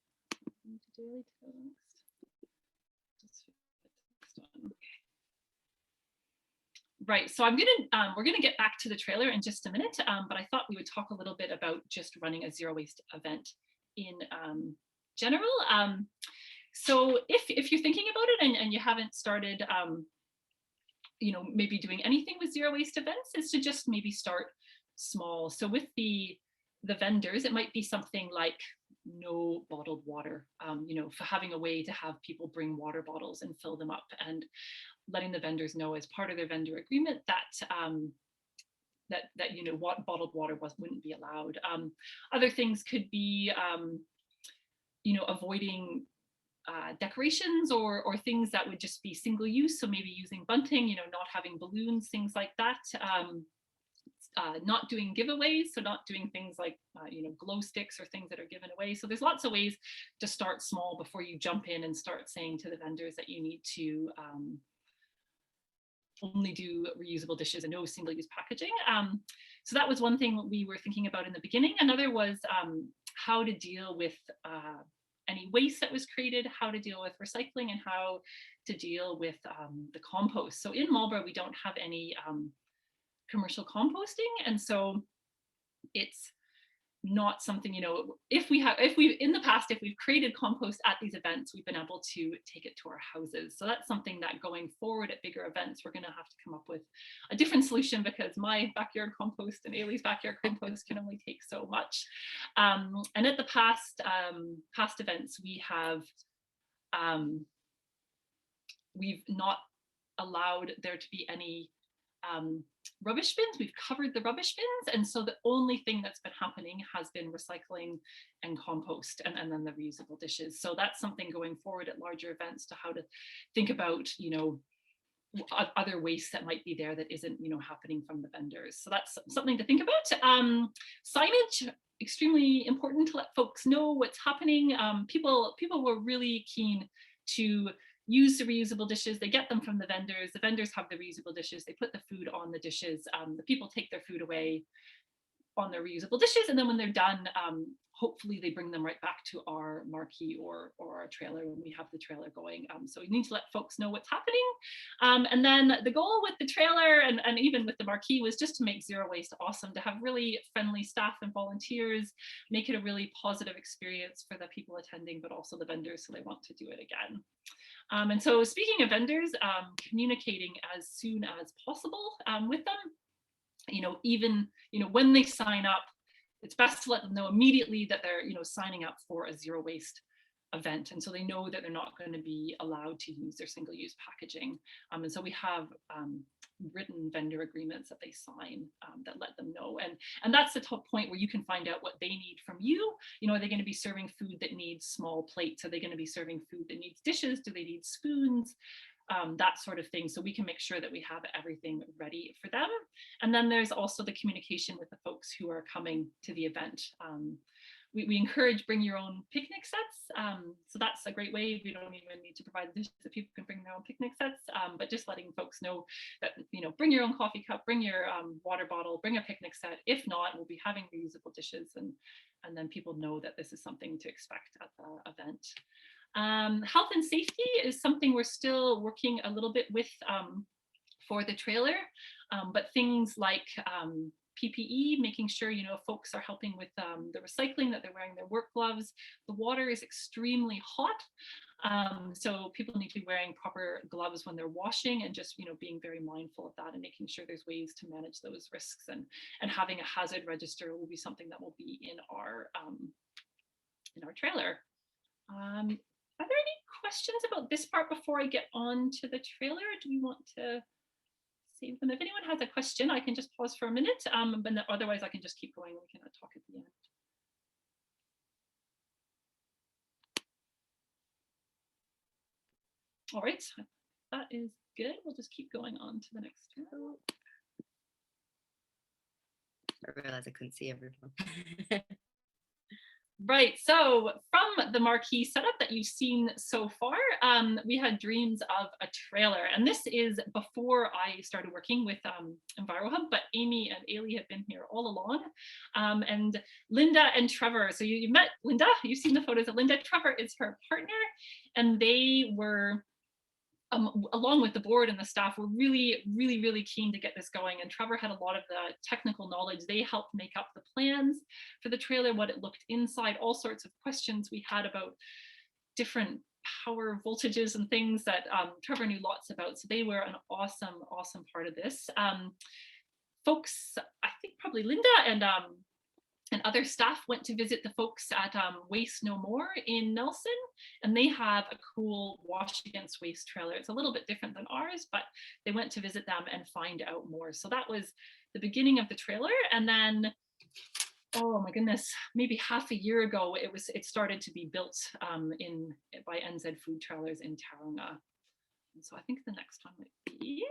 Right, so we're gonna get back to the trailer in just a minute, but I thought we would talk a little bit about just running a zero waste event in general. So if you're thinking about it and you haven't started, you know, maybe doing anything with zero waste events, is to just maybe start small. So with the vendors, it might be something like no bottled water, you know, for having a way to have people bring water bottles and fill them up, and letting the vendors know as part of their vendor agreement that that you know, what bottled water wouldn't be allowed. Other things could be you know, avoiding decorations or things that would just be single use. So maybe using bunting, you know, not having balloons, things like that. Not doing giveaways, so not doing things like you know, glow sticks or things that are given away. So there's lots of ways to start small before you jump in and start saying to the vendors that you need to only do reusable dishes and no single-use packaging. So that was one thing we were thinking about in the beginning. Another was how to deal with any waste that was created, how to deal with recycling, and how to deal with the compost. So in Marlborough, we don't have any commercial composting, and so it's not something, you know, if we've in the past, if we've created compost at these events, we've been able to take it to our houses. So that's something that going forward at bigger events, we're going to have to come up with a different solution, because my backyard compost and Ailie's backyard compost can only take so much. And at the past events, we've not allowed there to be any rubbish bins. We've covered the rubbish bins, and so the only thing that's been happening has been recycling and compost, and then the reusable dishes. So that's something going forward at larger events, to how to think about, you know, other waste that might be there that isn't, you know, happening from the vendors. So that's something to think about. Signage, extremely important to let folks know what's happening. People were really keen to use the reusable dishes. They get them from the vendors. The vendors have the reusable dishes. They put the food on the dishes. The people take their food away on their reusable dishes, and then when they're done, hopefully they bring them right back to our marquee or our trailer when we have the trailer going. So we need to let folks know what's happening. And then the goal with the trailer and even with the marquee was just to make zero waste awesome, to have really friendly staff and volunteers, make it a really positive experience for the people attending, but also the vendors, so they want to do it again. And so speaking of vendors, communicating as soon as possible with them, you know, even, you know, when they sign up, it's best to let them know immediately that they're, you know, signing up for a zero waste event, and so they know that they're not going to be allowed to use their single-use packaging. And so we have written vendor agreements that they sign that let them know, and that's the top point where you can find out what they need from you. You know, are they going to be serving food that needs small plates? Are they going to be serving food that needs dishes? Do they need spoons? That sort of thing, so we can make sure that we have everything ready for them. And then there's also the communication with the folks who are coming to the event. We encourage bring your own picnic sets, so that's a great way. We don't even need to provide the dishes, that people can bring their own picnic sets, but just letting folks know that, you know, bring your own coffee cup, bring your water bottle, bring a picnic set. If not, we'll be having reusable dishes, and then people know that this is something to expect at the event. Health and safety is something we're still working a little bit with for the trailer, but things like PPE, making sure, you know, folks are helping with the recycling, that they're wearing their work gloves. The water is extremely hot, so people need to be wearing proper gloves when they're washing, and just, you know, being very mindful of that and making sure there's ways to manage those risks, and having a hazard register will be something that will be in our trailer. Are there any questions about this part before I get on to the trailer? Do we want to save them? If anyone has a question, I can just pause for a minute, but otherwise I can just keep going. We can talk at the end. All right, that is good. We'll just keep going on to the next trailer. I realized I couldn't see everyone. Right, so from the marquee setup that you've seen so far, we had dreams of a trailer, and this is before I started working with Envirohub, but Amy and Ailie have been here all along, and Linda and Trevor. So you met Linda, you've seen the photos of Linda. Trevor is her partner, and they were, along with the board and the staff, were really keen to get this going. And Trevor had a lot of the technical knowledge. They helped make up the plans for the trailer, what it looked inside, all sorts of questions we had about different power voltages and things that Trevor knew lots about. So they were an awesome part of this. Folks, I think probably Linda and other staff went to visit the folks at Waste No More in Nelson, and they have a cool wash against waste trailer. It's a little bit different than ours, but they went to visit them and find out more. So that was the beginning of the trailer. And then, oh my goodness, maybe half a year ago, it started to be built by NZ Food Trailers in Tauranga. And so I think the next one might be.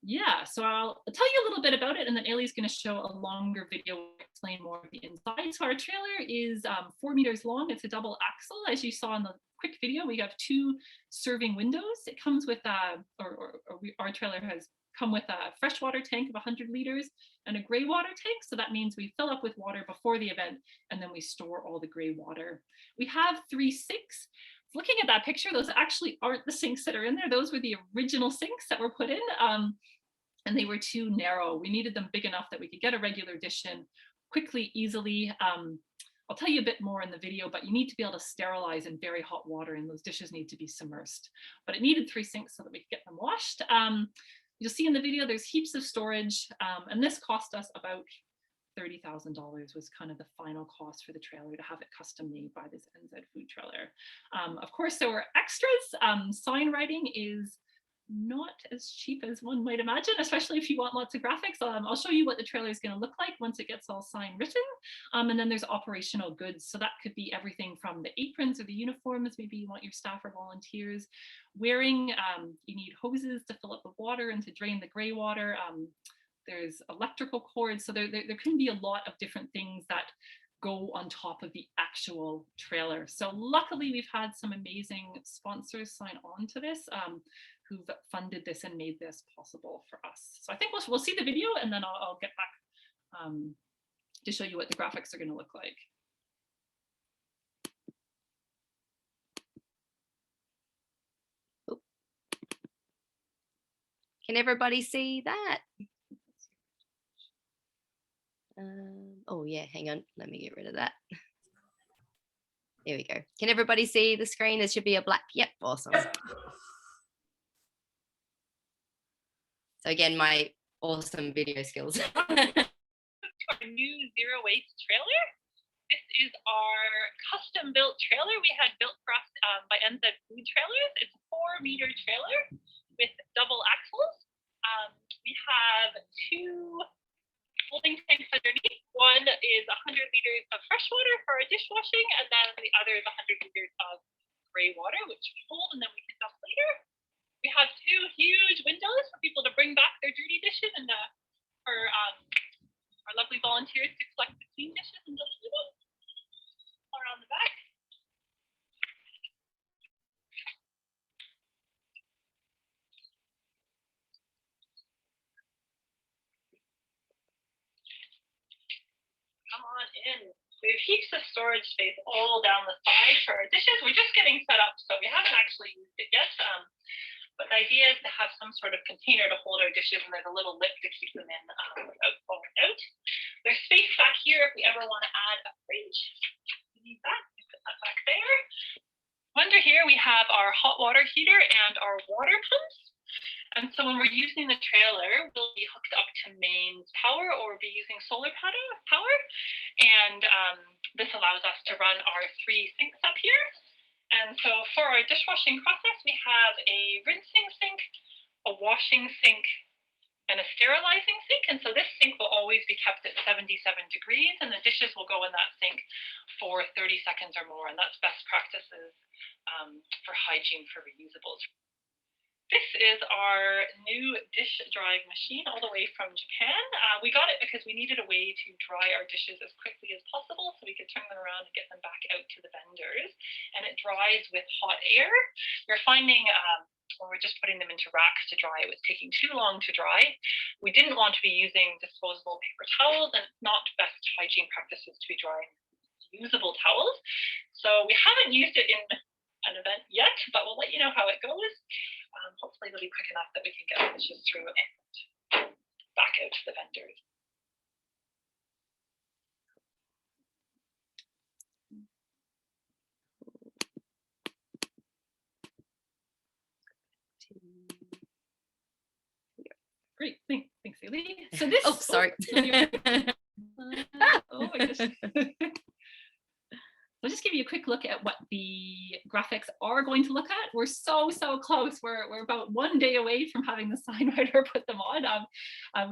Yeah, so I'll tell you a little bit about it, and then Ailie's going to show a longer video to explain more of the inside. So our trailer is 4 meters long. It's a double axle. As you saw in the quick video, we have 2 serving windows. It comes with, our trailer has come with a freshwater tank of 100 liters and a gray water tank. So that means we fill up with water before the event, and then we store all the gray water. We have 3 sinks. Looking at that picture, those actually aren't the sinks that are in there. Those were the original sinks that were put in, and they were too narrow. We needed them big enough that we could get a regular dish in quickly, easily. I'll tell you a bit more in the video, but you need to be able to sterilize in very hot water, and those dishes need to be submersed. But it needed 3 sinks so that we could get them washed. You'll see in the video, there's heaps of storage, and this cost us about $30,000 was kind of the final cost for the trailer to have it custom made by this NZ Food Trailer. Of course, there were extras. Sign writing is not as cheap as one might imagine, especially if you want lots of graphics. I'll show you what the trailer is going to look like once it gets all sign written. And then there's operational goods. So that could be everything from the aprons or the uniforms. Maybe you want your staff or volunteers wearing. You need hoses to fill up the water and to drain the gray water. There's electrical cords. So there can be a lot of different things that go on top of the actual trailer. So luckily we've had some amazing sponsors sign on to this, who've funded this and made this possible for us. So I think we'll see the video, and then I'll get back to show you what the graphics are going to look like. Can everybody see that? Oh yeah, hang on, let me get rid of that. There we go. Can everybody see the screen? There should be a black, yep, awesome. So again, my awesome video skills. Our new zero waste trailer. This is our custom built trailer we had built for us by NZ Food Trailers. It's a 4-meter trailer with double axles. We have 2 holding tanks underneath. One is 100 liters of fresh water for our dishwashing, and then the other is 100 liters of gray water, which we hold and then we can dump later. We have 2 huge windows for people to bring back their dirty dishes, and for our lovely volunteers to collect the clean dishes and deliver them around the back. Come on in. We've heaps of storage space all down the side for our dishes. We're just getting set up, so we haven't actually used it yet. But the idea is to have some sort of container to hold our dishes, and there's a little lip to keep them in without falling out. There's space back here if we ever want to add a fridge. We need that. We put that back there. Under here we have our hot water heater and our water pumps. And so when we're using the trailer, we'll be hooked up to mains power or be using solar power. And this allows us to run our 3 sinks up here. And so for our dishwashing process, we have a rinsing sink, a washing sink, and a sterilizing sink. And so this sink will always be kept at 77 degrees, and the dishes will go in that sink for 30 seconds or more. And that's best practices for hygiene for reusables. This is our new dish drying machine all the way from Japan. We got it because we needed a way to dry our dishes as quickly as possible so we could turn them around and get them back out to the vendors. And it dries with hot air. We're finding when we're just putting them into racks to dry, it was taking too long to dry. We didn't want to be using disposable paper towels, and it's not best hygiene practices to be drying reusable towels. So we haven't used it in an event yet, but we'll let you know how it goes. Hopefully it'll be quick enough that we can get the dishes through and back out to the vendors. Great, thanks, Ailie. So this. Oh, sorry. Oh my gosh. I'll just give you a quick look at what the graphics are going to look at. We're so close. We're about 1 day away from having the sign writer put them on.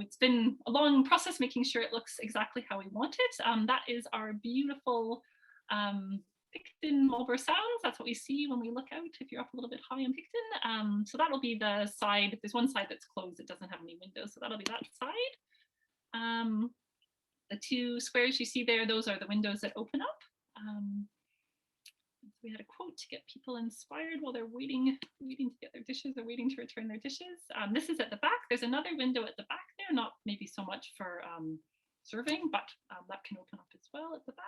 It's been a long process making sure it looks exactly how we want it. That is our beautiful Picton Marlborough Sounds. That's what we see when we look out if you're up a little bit high on Picton. So that'll be the side. There's one side that's closed, it doesn't have any windows, so that'll be that side. The 2 squares you see there, those are the windows that open up. We had a quote to get people inspired while they're waiting to get their dishes or waiting to return their dishes. This is at the back. There's another window at the back there, not maybe so much for serving, but that can open up as well at the back.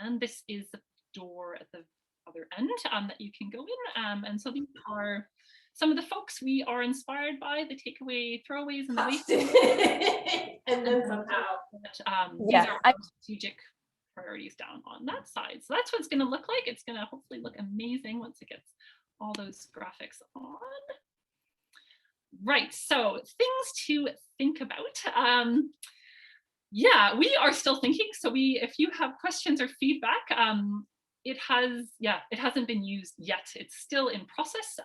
And this is the door at the other end that you can go in. And so these are some of the folks we are inspired by, the takeaway throwaways and the waste. And then somehow. These are our strategic priorities down on that side. So that's what it's going to look like. It's going to hopefully look amazing once it gets all those graphics on. Right, so things to think about. Yeah, we are still thinking. So if you have questions or feedback, it hasn't been used yet. It's still in process.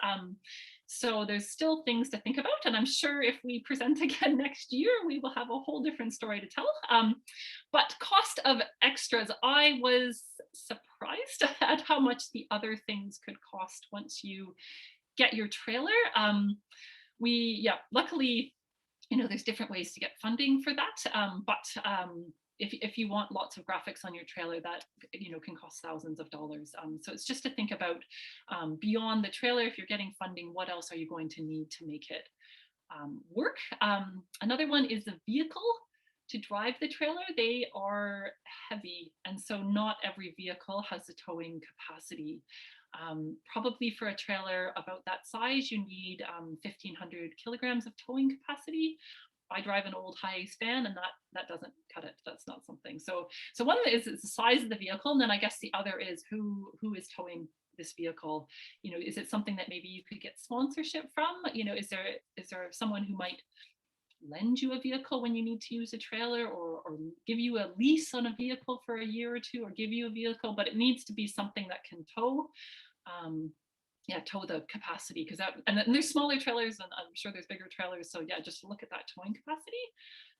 So there's still things to think about. And I'm sure if we present again next year, we will have a whole different story to tell. But cost of extras, I was surprised at how much the other things could cost once you get your trailer. Luckily, there's different ways to get funding for that. If you want lots of graphics on your trailer, that can cost thousands of dollars. So it's just to think about beyond the trailer, if you're getting funding, what else are you going to need to make it work? Another one is the vehicle to drive the trailer. They are heavy, and so not every vehicle has the towing capacity. Probably for a trailer about that size, you need 1,500 kilograms of towing capacity. I drive an old high-ace van, and that doesn't cut it. That's not something. So one is the size of the vehicle, and then I guess the other is who is towing this vehicle. Is it something that maybe you could get sponsorship from? Is there someone who might lend you a vehicle when you need to use a trailer, or give you a lease on a vehicle for a year or two, or give you a vehicle, but it needs to be something that can tow. Tow the capacity, because and there's smaller trailers, and I'm sure there's bigger trailers. So yeah, just look at that towing capacity.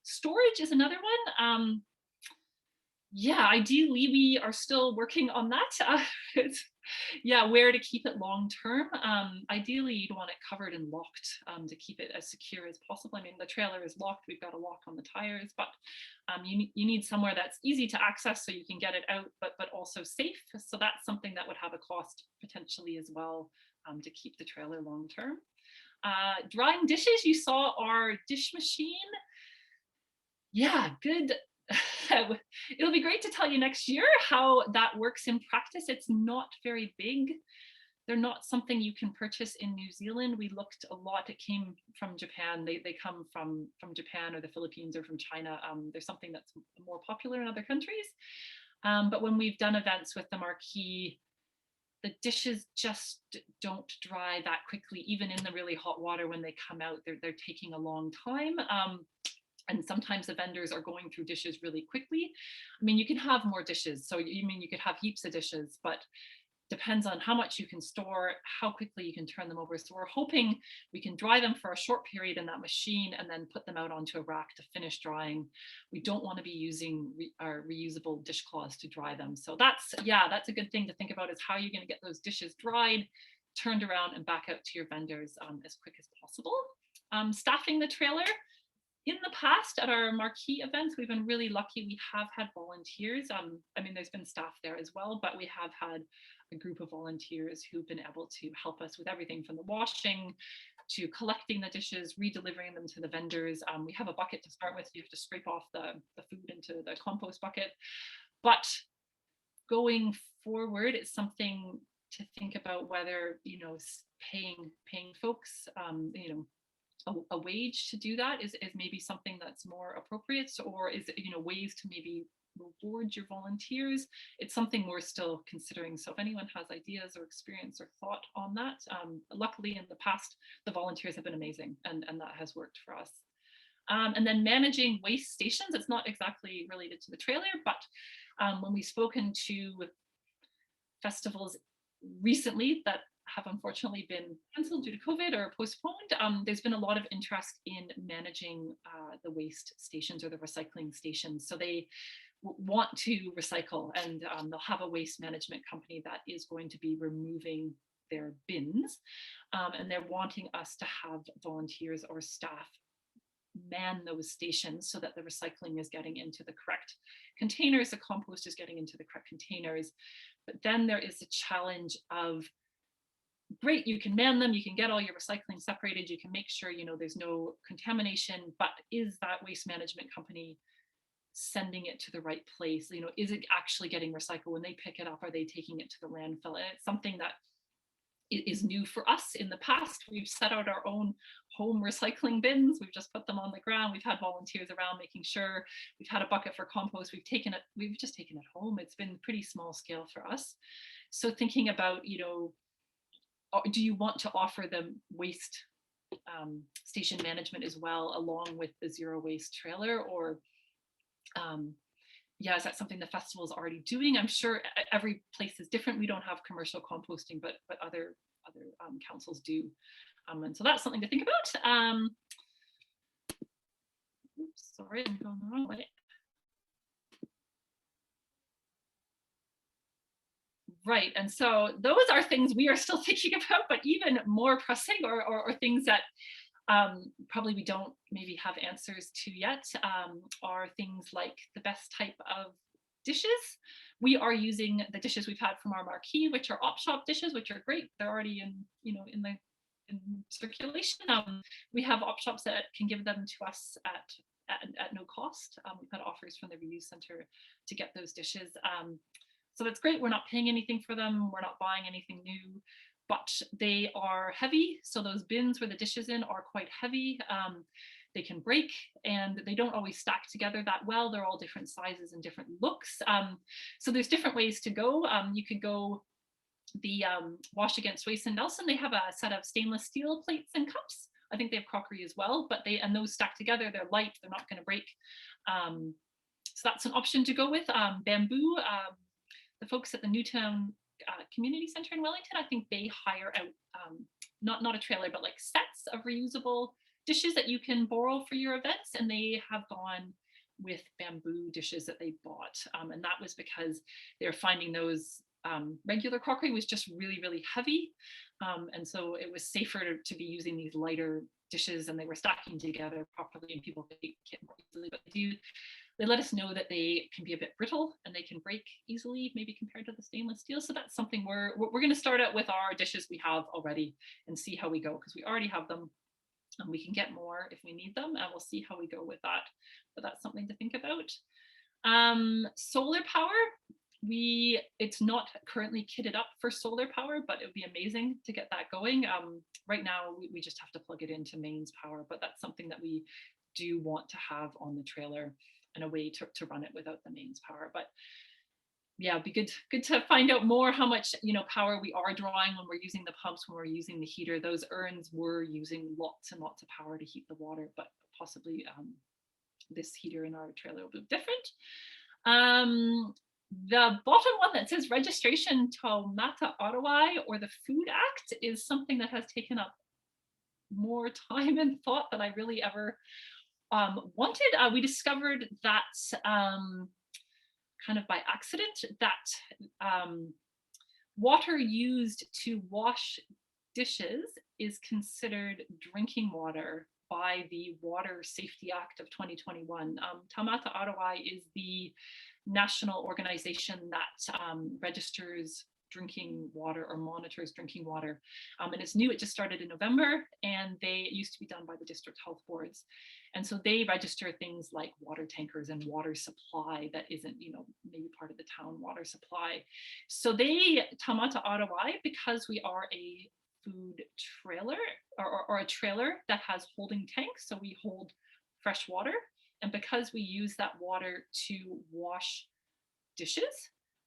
Storage is another one. Ideally we are still working on that. Where to keep it long term. Ideally you'd want it covered and locked to keep it as secure as possible. I mean, the trailer is locked, we've got a lock on the tires, but you need somewhere that's easy to access so you can get it out, but also safe. So that's something that would have a cost potentially as well, to keep the trailer long term. Drying dishes, you saw our dish machine. Yeah, good. It'll be great to tell you next year how that works in practice. It's not very big. They're not something you can purchase in New Zealand. We looked a lot. It came from Japan. They come from Japan or the Philippines or from China. There's something that's more popular in other countries. But when we've done events with the marquee, the dishes just don't dry that quickly. Even in the really hot water, when they come out, they're taking a long time. And sometimes the vendors are going through dishes really quickly. I mean, you can have more dishes. So you could have heaps of dishes, but depends on how much you can store, how quickly you can turn them over. So we're hoping we can dry them for a short period in that machine and then put them out onto a rack to finish drying. We don't want to be using our reusable dishcloths to dry them. So that's a good thing to think about, is how you're going to get those dishes dried, turned around and back out to your vendors as quick as possible. Staffing the trailer. In the past, at our marquee events, we've been really lucky. We have had volunteers. I mean, there's been staff there as well, but we have had a group of volunteers who've been able to help us with everything from the washing to collecting the dishes, redelivering them to the vendors. We have a bucket to start with. You have to scrape off the food into the compost bucket. But going forward, it's something to think about, whether, paying folks, a wage to do that is maybe something that's more appropriate, or is ways to maybe reward your volunteers. It's something we're still considering. So if anyone has ideas or experience or thought on that, luckily in the past the volunteers have been amazing, and that has worked for us. And then managing waste stations, it's not exactly related to the trailer, but when we've spoken to festivals recently that have unfortunately been cancelled due to COVID or postponed, there's been a lot of interest in managing the waste stations or the recycling stations. So they want to recycle, and they'll have a waste management company that is going to be removing their bins, and they're wanting us to have volunteers or staff man those stations so that the recycling is getting into the correct containers, the compost is getting into the correct containers. But then there is the challenge of, great, you can man them, you can get all your recycling separated, you can make sure there's no contamination, but is that waste management company sending it to the right place? Is it actually getting recycled? When they pick it up, are they taking it to the landfill? And it's something that is new for us. In the past, we've set out our own home recycling bins. We've just put them on the ground. We've had volunteers around making sure. We've had a bucket for compost. We've just taken it home. It's been pretty small scale for us. So thinking about, do you want to offer them waste station management as well, along with the zero waste trailer? Or is that something the festival is already doing? I'm sure every place is different. We don't have commercial composting, but other councils do. And so that's something to think about. Oops, sorry, I'm going the wrong way. Right, and so those are things we are still thinking about, but even more pressing, or things that probably we don't maybe have answers to yet, are things like the best type of dishes. We are using the dishes we've had from our marquee, which are op shop dishes, which are great. They're already in circulation. We have op shops that can give them to us at no cost. We've had offers from the reuse center to get those dishes. So that's great. We're not paying anything for them. We're not buying anything new, but they are heavy. So those bins where the dishes in are quite heavy. They can break, and they don't always stack together that well. They're all different sizes and different looks. So there's different ways to go. You could go the Wash Against Waste in Nelson. They have a set of stainless steel plates and cups. I think they have crockery as well, but those stack together. They're light. They're not going to break. So that's an option to go with. Bamboo. The folks at the Newtown Community Center in Wellington, I think they hire out not a trailer, but like sets of reusable dishes that you can borrow for your events, and they have gone with bamboo dishes that they bought, and that was because they're finding those regular crockery was just really, really heavy, and so it was safer to be using these lighter dishes, and they were stacking together properly, and people could get more easily. But they let us know that they can be a bit brittle and they can break easily, maybe compared to the stainless steel. So that's something we're going to start out with our dishes we have already and see how we go, because we already have them. And we can get more if we need them, and we'll see how we go with that. But that's something to think about. Solar power, it's not currently kitted up for solar power, but it would be amazing to get that going. Right now, we just have to plug it into mains power, but that's something that we do want to have on the trailer and a way to run it without the mains power. But yeah, it'd be good to find out more how much power we are drawing when we're using the pumps, when we're using the heater. Those urns were using lots and lots of power to heat the water, but possibly this heater in our trailer will be different. The bottom one that says registration Taumata Arawai or the Food Act is something that has taken up more time and thought than I really ever wanted. We discovered that kind of by accident that water used to wash dishes is considered drinking water by the Water Safety Act of 2021. Taumata Arawai is the national organization that registers drinking water or monitors drinking water. And it's new, it just started in November, and it used to be done by the district health boards. And so they register things like water tankers and water supply that isn't, maybe part of the town water supply. So Taumata Arawai, because we are a food trailer or a trailer that has holding tanks, so we hold fresh water, and because we use that water to wash dishes,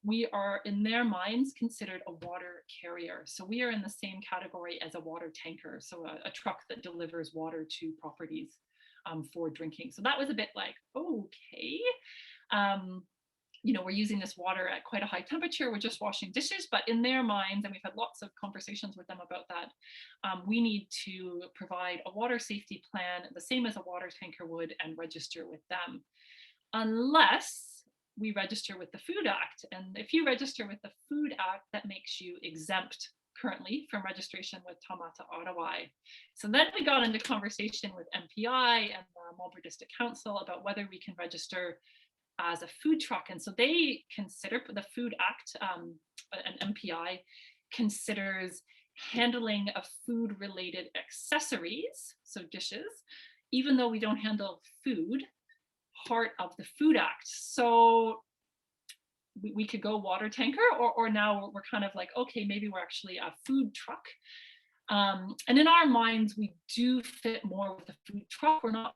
we are in their minds considered a water carrier. So we are in the same category as a water tanker, so a truck that delivers water to properties for drinking. So that was a bit like, okay, we're using this water at quite a high temperature, we're just washing dishes, but in their minds, and we've had lots of conversations with them about that, we need to provide a water safety plan, the same as a water tanker would, and register with them. Unless we register with the Food Act. And if you register with the Food Act, that makes you exempt currently from registration with Taumata Arawai. So then we got into conversation with MPI and the Marlborough District Council about whether we can register as a food truck. And so they consider, the Food Act and MPI considers handling of food related accessories, so dishes, even though we don't handle food, part of the Food Act. So we could go water tanker, or now we're kind of like, okay, maybe we're actually a food truck. And in our minds, we do fit more with a food truck. We're not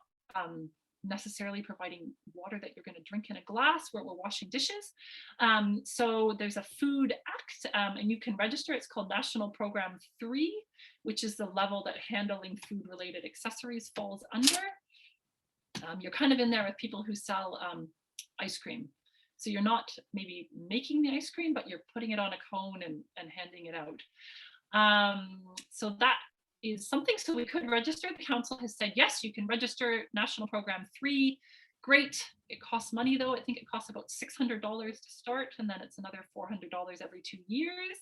necessarily providing water that you're going to drink in a glass where we're washing dishes. So there's a Food Act, and you can register. It's called National Program 3, which is the level that handling food related accessories falls under. You're kind of in there with people who sell ice cream. So you're not maybe making the ice cream, but you're putting it on a cone and handing it out. So that is something, so we could register. The council has said, yes, you can register National Program 3. Great. It costs money though. I think it costs about $600 to start, and then it's another $400 every 2 years.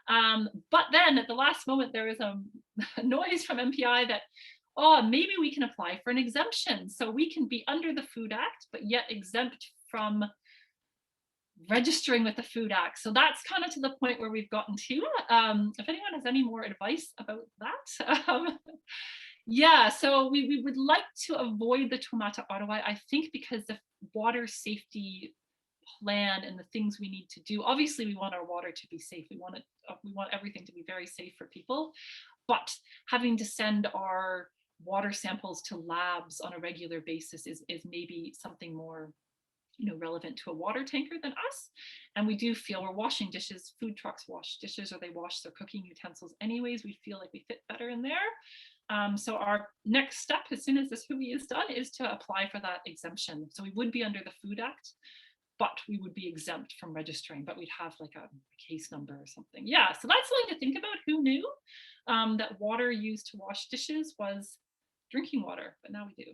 But then at the last moment, there was a noise from MPI that, maybe we can apply for an exemption. So we can be under the Food Act, but yet exempt from registering with the Food Act. So that's kind of to the point where we've gotten to. If anyone has any more advice about that. Yeah, so we would like to avoid the Taumata Arawai, I think, because the water safety plan and the things we need to do, obviously we want our water to be safe. We want everything to be very safe for people, but having to send our water samples to labs on a regular basis is maybe something more relevant to a water tanker than us. And we do feel we're washing dishes, food trucks wash dishes, or they wash their cooking utensils anyways. We feel like we fit better in there. So our next step, as soon as this hui is done, is to apply for that exemption. So we would be under the Food Act, but we would be exempt from registering, but we'd have like a case number or something. Yeah, so that's something to think about. Who knew that water used to wash dishes was drinking water, but now we do.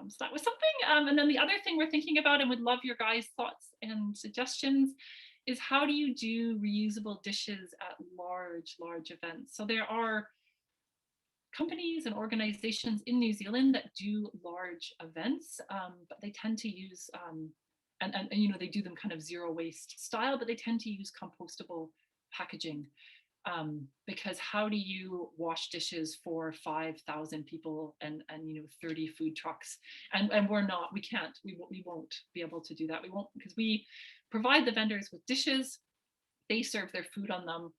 So that was something. And then the other thing we're thinking about, and would love your guys' thoughts and suggestions, is how do you do reusable dishes at large events? So there are companies and organizations in New Zealand that do large events, but they tend to use, and they do them kind of zero waste style, but they tend to use compostable packaging. because how do you wash dishes for 5,000 people and 30 food trucks? And we can't, we won't be able to do that. We won't, because we provide the vendors with dishes, they serve their food on them,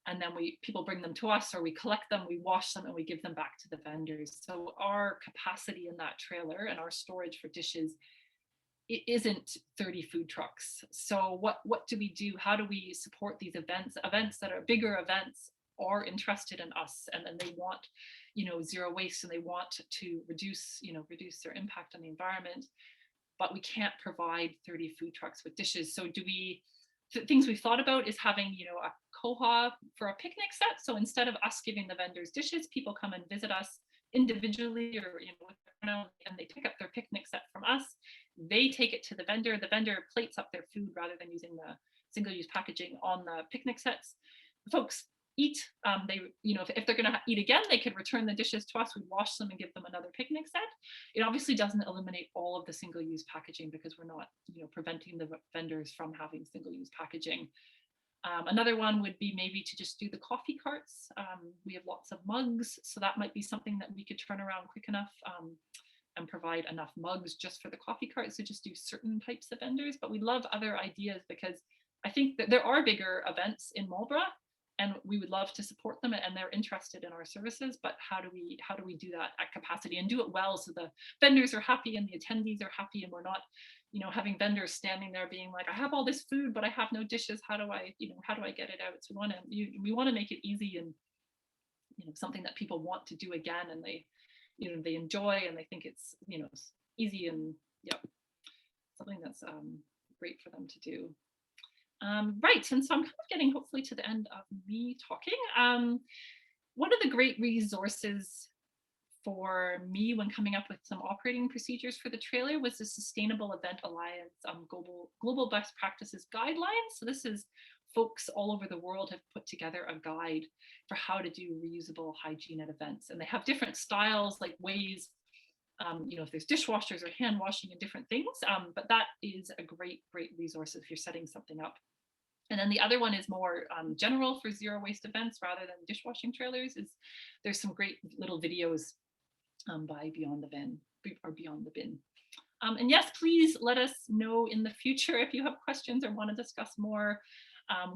and then people bring them to us, or we collect them, we wash them, and we give them back to the vendors. So our capacity in that trailer and our storage for dishes, it isn't 30 food trucks. So what do we do? How do we support these events that are bigger events, are interested in us, and then they want, zero waste, and they want to reduce their impact on the environment, but we can't provide 30 food trucks with dishes. So things we've thought about is having, a koha for a picnic set. So instead of us giving the vendors dishes, people come and visit us individually, or and they pick up their picnic set from us. They take it to the vendor plates up their food rather than using the single-use packaging on the picnic sets. The folks eat, if they're going to eat again, they could return the dishes to us, we wash them and give them another picnic set. It obviously doesn't eliminate all of the single-use packaging, because we're not preventing the vendors from having single-use packaging. Another one would be maybe to just do the coffee carts. We have lots of mugs, so that might be something that we could turn around quick enough and provide enough mugs just for the coffee carts. So just do certain types of vendors, but we love other ideas, because I think that there are bigger events in Marlborough, and we would love to support them, and they're interested in our services. But how do we do that at capacity and do it well, so the vendors are happy and the attendees are happy, and we're not having vendors standing there being like, I have all this food, but I have no dishes. How do I get it out? So we want to make it easy, and something that people want to do again, and they enjoy, and they think it's easy, and something that's great for them to do. Right, and so I'm kind of getting hopefully to the end of me talking. One of the great resources for me when coming up with some operating procedures for the trailer was the Sustainable Event Alliance Global Best Practices Guidelines. So this is folks all over the world have put together a guide for how to do reusable hygiene at events, and they have different styles, like ways, if there's dishwashers or hand washing and different things, but that is a great resource if you're setting something up. And then the other one is more general for zero waste events rather than dishwashing trailers. There's some great little videos by Beyond the Bin. And yes, please let us know in the future if you have questions or want to discuss more.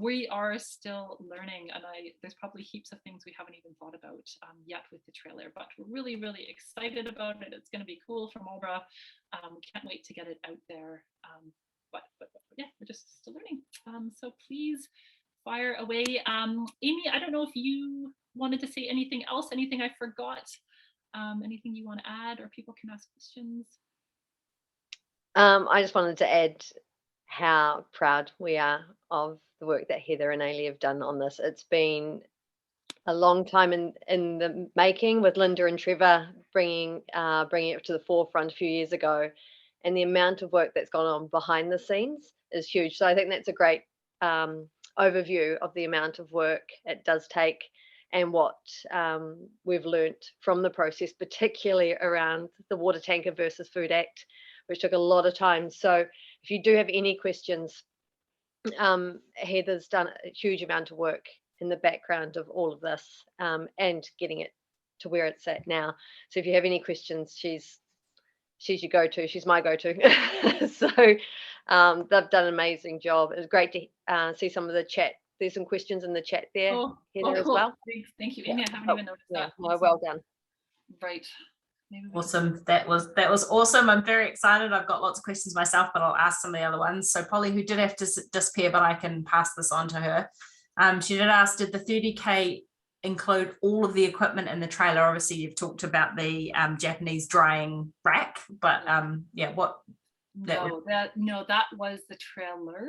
We are still learning, and there's probably heaps of things we haven't even thought about yet with the trailer, but we're really, really excited about it. It's going to be cool for Marlborough. We can't wait to get it out there. But yeah, we're just still learning. So please fire away. Amy, I don't know if you wanted to say anything else, anything I forgot, anything you want to add, or people can ask questions. I just wanted to add how proud we are of the work that Heather and Ailie have done on this. It's been a long time in the making, with Linda and Trevor bringing it to the forefront a few years ago, and the amount of work that's gone on behind the scenes is huge. So I think that's a great overview of the amount of work it does take, and what we've learnt from the process, particularly around the Water Tanker versus Food Act, which took a lot of time. So if you do have any questions, Heather's done a huge amount of work in the background of all of this, and getting it to where it's at now. So if you have any questions, she's your go-to. She's my go-to. So they've done an amazing job. It was great to see some of the chat. There's some questions in the chat there, Heather, as cool. well. Thank you, Amy. I haven't even noticed that. No, well done. Right. Awesome. That was awesome. I'm very excited. I've got lots of questions myself, but I'll ask some of the other ones. So Polly, who did have to disappear, but I can pass this on to her. She did ask, did the 30K include all of the equipment in the trailer? Obviously, you've talked about the Japanese drying rack, but yeah, what? No, that was the trailer.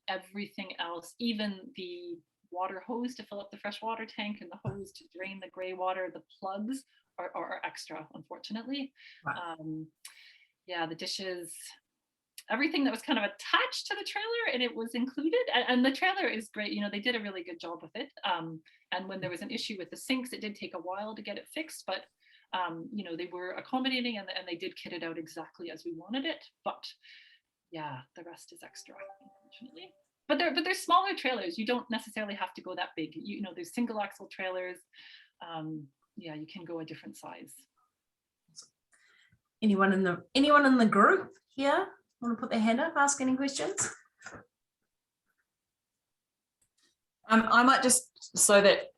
Everything else, even the water hose to fill up the fresh water tank and the hose to drain the gray water, the plugs are extra, unfortunately. Wow. Yeah, the dishes, everything that was kind of attached to the trailer, and it was included. And the trailer is great. They did a really good job with it. And when there was an issue with the sinks, it did take a while to get it fixed, but they were accommodating, and they did kit it out exactly as we wanted it. But yeah, the rest is extra, unfortunately. but they're smaller trailers. You don't necessarily have to go that big. You know, there's single axle trailers. Yeah, you can go a different size. Anyone in the group here want to put their hand up, ask any questions? I might just, so that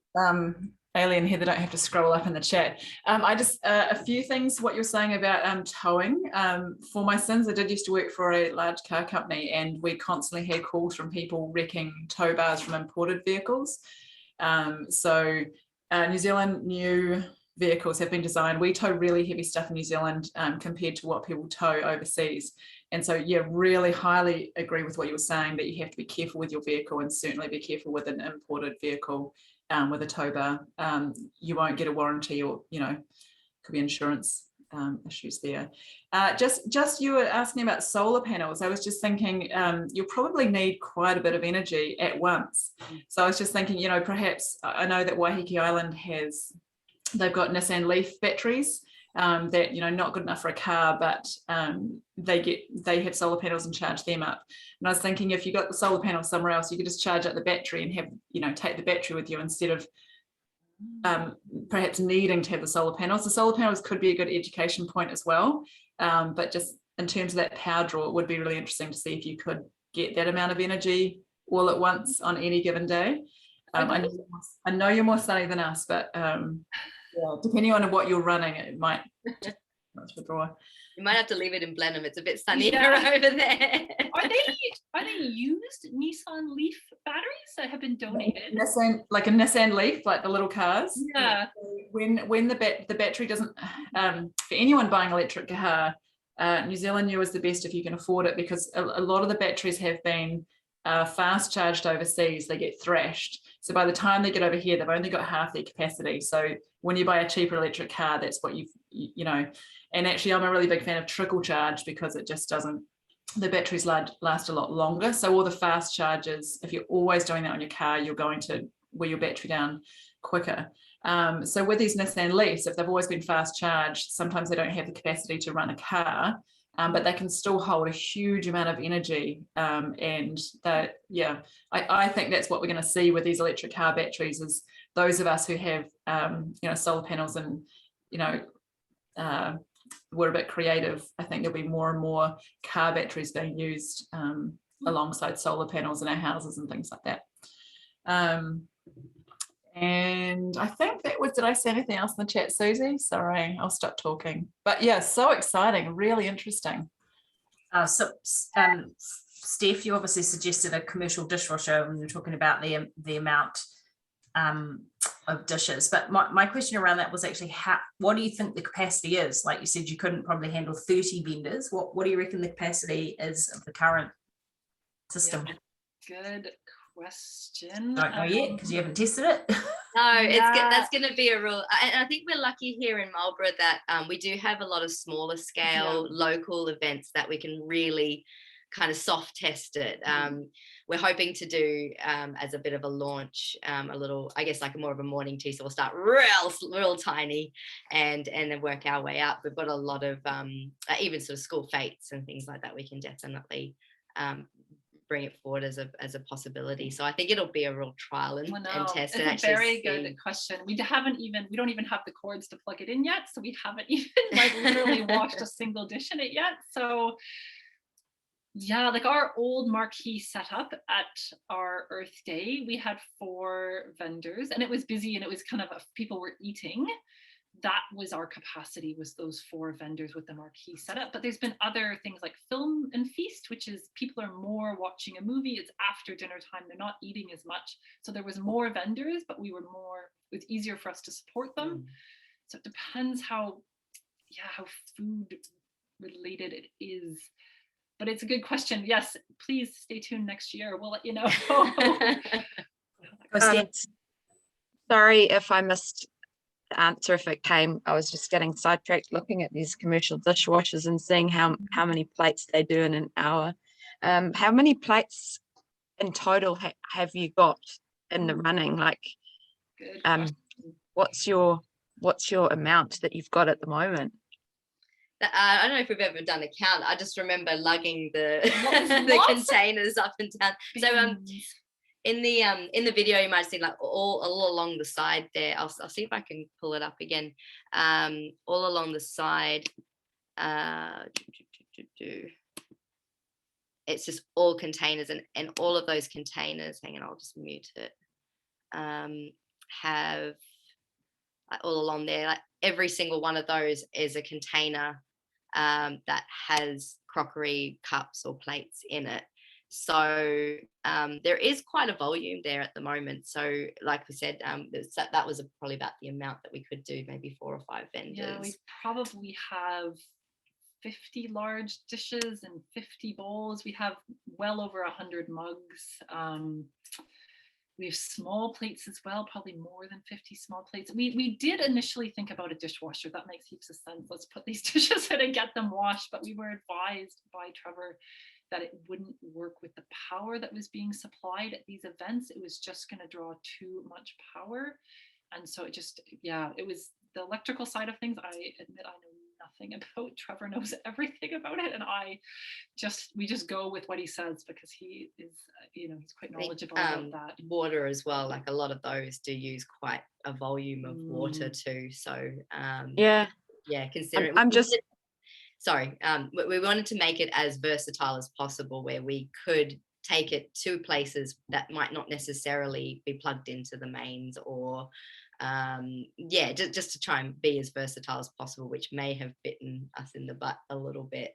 Ailie and Heather don't have to scroll up in the chat. I just, a few things, what you're saying about towing. For my sins, I did used to work for a large car company, and we constantly had calls from people wrecking tow bars from imported vehicles. So New Zealand new vehicles have been designed, we tow really heavy stuff in New Zealand compared to what people tow overseas. And so, yeah, really highly agree with what you were saying, that you have to be careful with your vehicle, and certainly be careful with an imported vehicle with a tow bar. You won't get a warranty, or, you know, could be insurance issues there. Just you were asking about solar panels. I was just thinking you'll probably need quite a bit of energy at once. So I was just thinking, you know, perhaps, I know that Waiheke Island they've got Nissan Leaf batteries that, you know, not good enough for a car, but they have solar panels and charge them up. And I was thinking, if you got the solar panel somewhere else, you could just charge up the battery and have, you know, take the battery with you, instead of perhaps needing to have the solar panels. The solar panels could be a good education point as well, but just in terms of that power draw, it would be really interesting to see if you could get that amount of energy all at once on any given day. I know you're more sunny than us, but yeah, depending on what you're running, it might much of a draw. You might have to leave it in Blenheim. It's a bit sunnier over there. Are they used Nissan Leaf batteries that have been donated? Like a Nissan Leaf, like the little cars. Yeah. When the battery doesn't, for anyone buying electric car, New Zealand New is the best if you can afford it, because a lot of the batteries have been fast charged overseas. They get thrashed. So by the time they get over here, they've only got half their capacity. So when you buy a cheaper electric car, that's what you know. And actually, I'm a really big fan of trickle charge, because it just doesn't, the batteries last a lot longer. So all the fast charges, if you're always doing that on your car, you're going to wear your battery down quicker. So with these Nissan Leafs, if they've always been fast charged, sometimes they don't have the capacity to run a car, but they can still hold a huge amount of energy. And that, yeah, I think that's what we're going to see with these electric car batteries, is those of us who have, you know, solar panels and, you know, we're a bit creative. I think there'll be more and more car batteries being used alongside solar panels in our houses and things like that. And I think that was, did I say anything else in the chat, Susie? Sorry, I'll stop talking. But yeah, so exciting, really interesting. Steph, you obviously suggested a commercial dishwasher when you're talking about the amount of dishes, but my question around that was actually, what do you think the capacity is? Like you said, you couldn't probably handle 30 vendors. What do you reckon the capacity is of the current system? Yeah, good question. Don't know yet, because you haven't tested it. No, that's going to be a real, and I think we're lucky here in Marlborough that we do have a lot of smaller scale local events that we can really kind of soft test it. We're hoping to do as a bit of a launch, a little, I guess, like more of a morning tea. So we'll start real tiny and then work our way up. We've got a lot of even sort of school fetes and things like that. We can definitely bring it forward as a possibility. So I think it'll be a real trial and test. It's a very good question. We don't even have the cords to plug it in yet. So we haven't even like literally washed a single dish in it yet. So yeah, like our old marquee setup at our Earth Day, we had 4 vendors and it was busy and it was kind of people were eating. That was our capacity, was those 4 vendors with the marquee setup. But there's been other things like film and feast, which is people are more watching a movie. It's after dinner time. They're not eating as much. So there was more vendors, but it was easier for us to support them. So it depends how food related it is. But it's a good question. Yes, please stay tuned next year. We'll let you know. Sorry if I missed the answer if it came. I was just getting sidetracked looking at these commercial dishwashers and seeing how many plates they do in an hour. How many plates in total have you got in the running? Like, what's your amount that you've got at the moment? I don't know if we've ever done a count. I just remember lugging the Lots of containers up and down. So in the video you might see like all along the side there. I'll see if I can pull it up again. All along the side. It's just all containers, and all of those containers, hang on, I'll just mute it, have like, all along there, like every single one of those is a container that has crockery, cups or plates in it. So there is quite a volume there at the moment. So like we said, that was probably about the amount that we could do, maybe 4 or 5 vendors. Yeah, we probably have 50 large dishes and 50 bowls. We have well over 100 mugs. We have small plates as well, probably more than 50 small plates. We did initially think about a dishwasher. That makes heaps of sense. Let's put these dishes in and get them washed. But we were advised by Trevor that it wouldn't work with the power that was being supplied at these events. It was just going to draw too much power. And so it just, yeah, it was the electrical side of things. I admit I know nothing about. Trevor knows everything about it, and we just go with what he says because he is, he's quite knowledgeable about that. Water as well, like a lot of those do use quite a volume of water too. So considering we wanted to make it as versatile as possible, where we could take it to places that might not necessarily be plugged into the mains, or just to try and be as versatile as possible, which may have bitten us in the butt a little bit.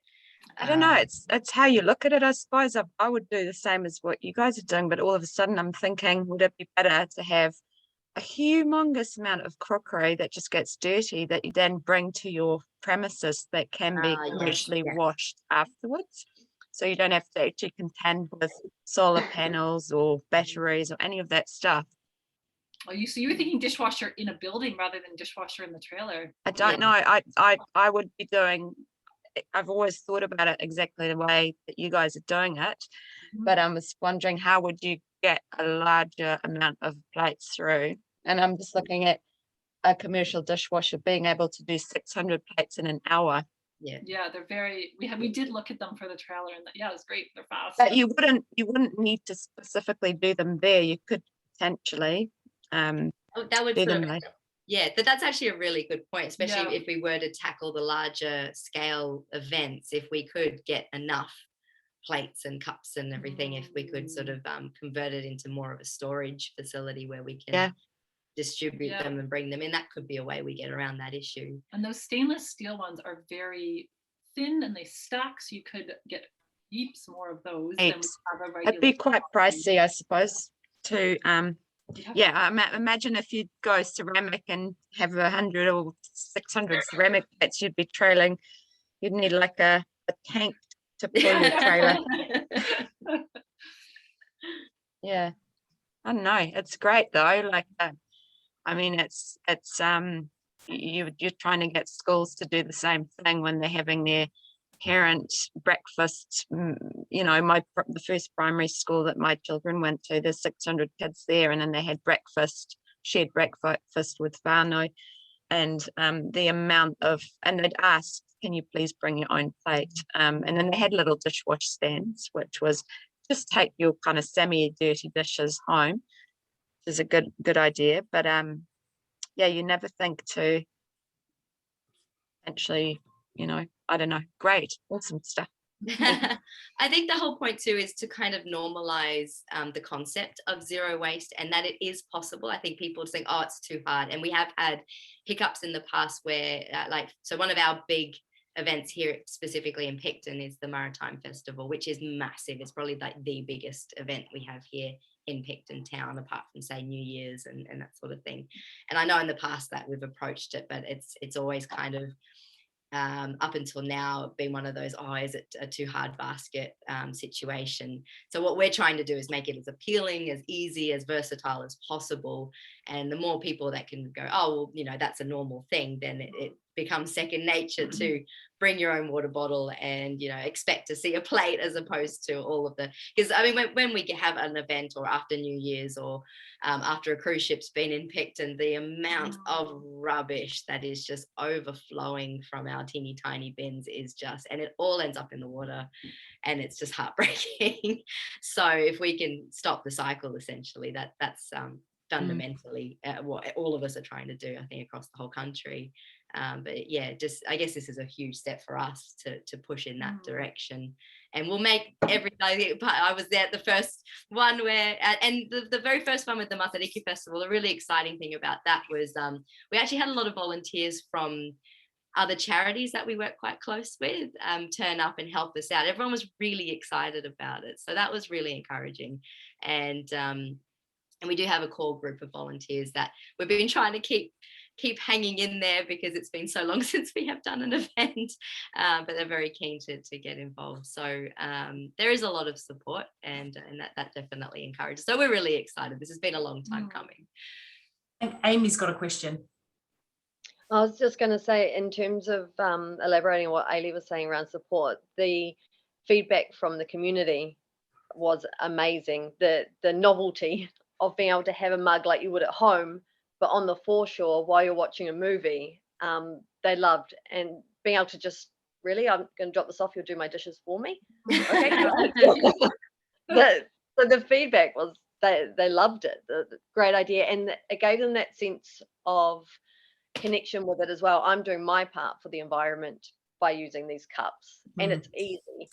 I don't know, it's how you look at it. I suppose I would do the same as what you guys are doing, but all of a sudden I'm thinking, would it be better to have a humongous amount of crockery that just gets dirty that you then bring to your premises that can be commercially washed afterwards? So you don't have to actually contend with solar panels or batteries or any of that stuff. So you were thinking dishwasher in a building rather than dishwasher in the trailer? I don't know. I would be doing, I've always thought about it exactly the way that you guys are doing it, but I was wondering, how would you get a larger amount of plates through? And I'm just looking at a commercial dishwasher being able to do 600 plates in an hour. Yeah, they're very, we did look at them for the trailer, and it's great, they're fast. But you wouldn't need to specifically do them there. You could potentially that would do them later. But that's actually a really good point, especially if we were to tackle the larger scale events. If we could get enough plates and cups and everything, if we could sort of convert it into more of a storage facility where we can distribute them and bring them in, that could be a way we get around that issue. And those stainless steel ones are very thin and they stack, so you could get heaps more of those than we have a regular. It'd be quite pricey, I suppose, to imagine if you go ceramic and have 100 or 600 ceramic plates, you'd be trailing, you'd need like a tank to pull your trailer. I don't know, it's great though. Like I mean, it's you're trying to get schools to do the same thing when they're having their parent breakfast. The first primary school that my children went to, there's 600 kids there, and then they had shared breakfast with whānau, and the amount of, and they'd ask, can you please bring your own plate, and then they had little dishwash stands, which was just take your kind of semi-dirty dishes home, which is a good idea. But you never think to actually, I don't know, great, awesome stuff. I think the whole point too is to kind of normalize the concept of zero waste, and that it is possible. I think people think, oh, it's too hard, and we have had hiccups in the past where so one of our big events here specifically in Picton is the Maritime Festival, which is massive. It's probably like the biggest event we have here in Picton town, apart from say New Year's and that sort of thing. And I know in the past that we've approached it, but it's always kind of up until now been one of those, oh, is it a too hard basket situation? So what we're trying to do is make it as appealing, as easy, as versatile as possible. And the more people that can go, oh, well, that's a normal thing, then become second nature to bring your own water bottle and, you know, expect to see a plate as opposed to all of the, because I mean, when we have an event or after New Year's or after a cruise ship's been in Picton, the amount of rubbish that is just overflowing from our teeny tiny bins is just, and it all ends up in the water, and it's just heartbreaking. So if we can stop the cycle, essentially, that's fundamentally what all of us are trying to do, I think, across the whole country. But yeah, just I guess this is a huge step for us to push in that direction, and we'll make I was there at the first one where, and the very first one with the Matariki Festival, the really exciting thing about that was we actually had a lot of volunteers from other charities that we work quite close with turn up and help us out. Everyone was really excited about it, so that was really encouraging. And we do have a core group of volunteers that we've been trying to keep hanging in there because it's been so long since we have done an event, but they're very keen to get involved. So there is a lot of support, and that definitely encourages. So we're really excited. This has been a long time coming. And Amy's got a question. I was just going to say, in terms of elaborating on what Ailie was saying around support, the feedback from the community was amazing. The novelty of being able to have a mug like you would at home, but on the foreshore while you're watching a movie, they loved. And being able to just, really, I'm going to drop this off, you'll do my dishes for me. Okay. So the feedback was they loved it. The great idea. And it gave them that sense of connection with it as well. I'm doing my part for the environment by using these cups, and it's easy.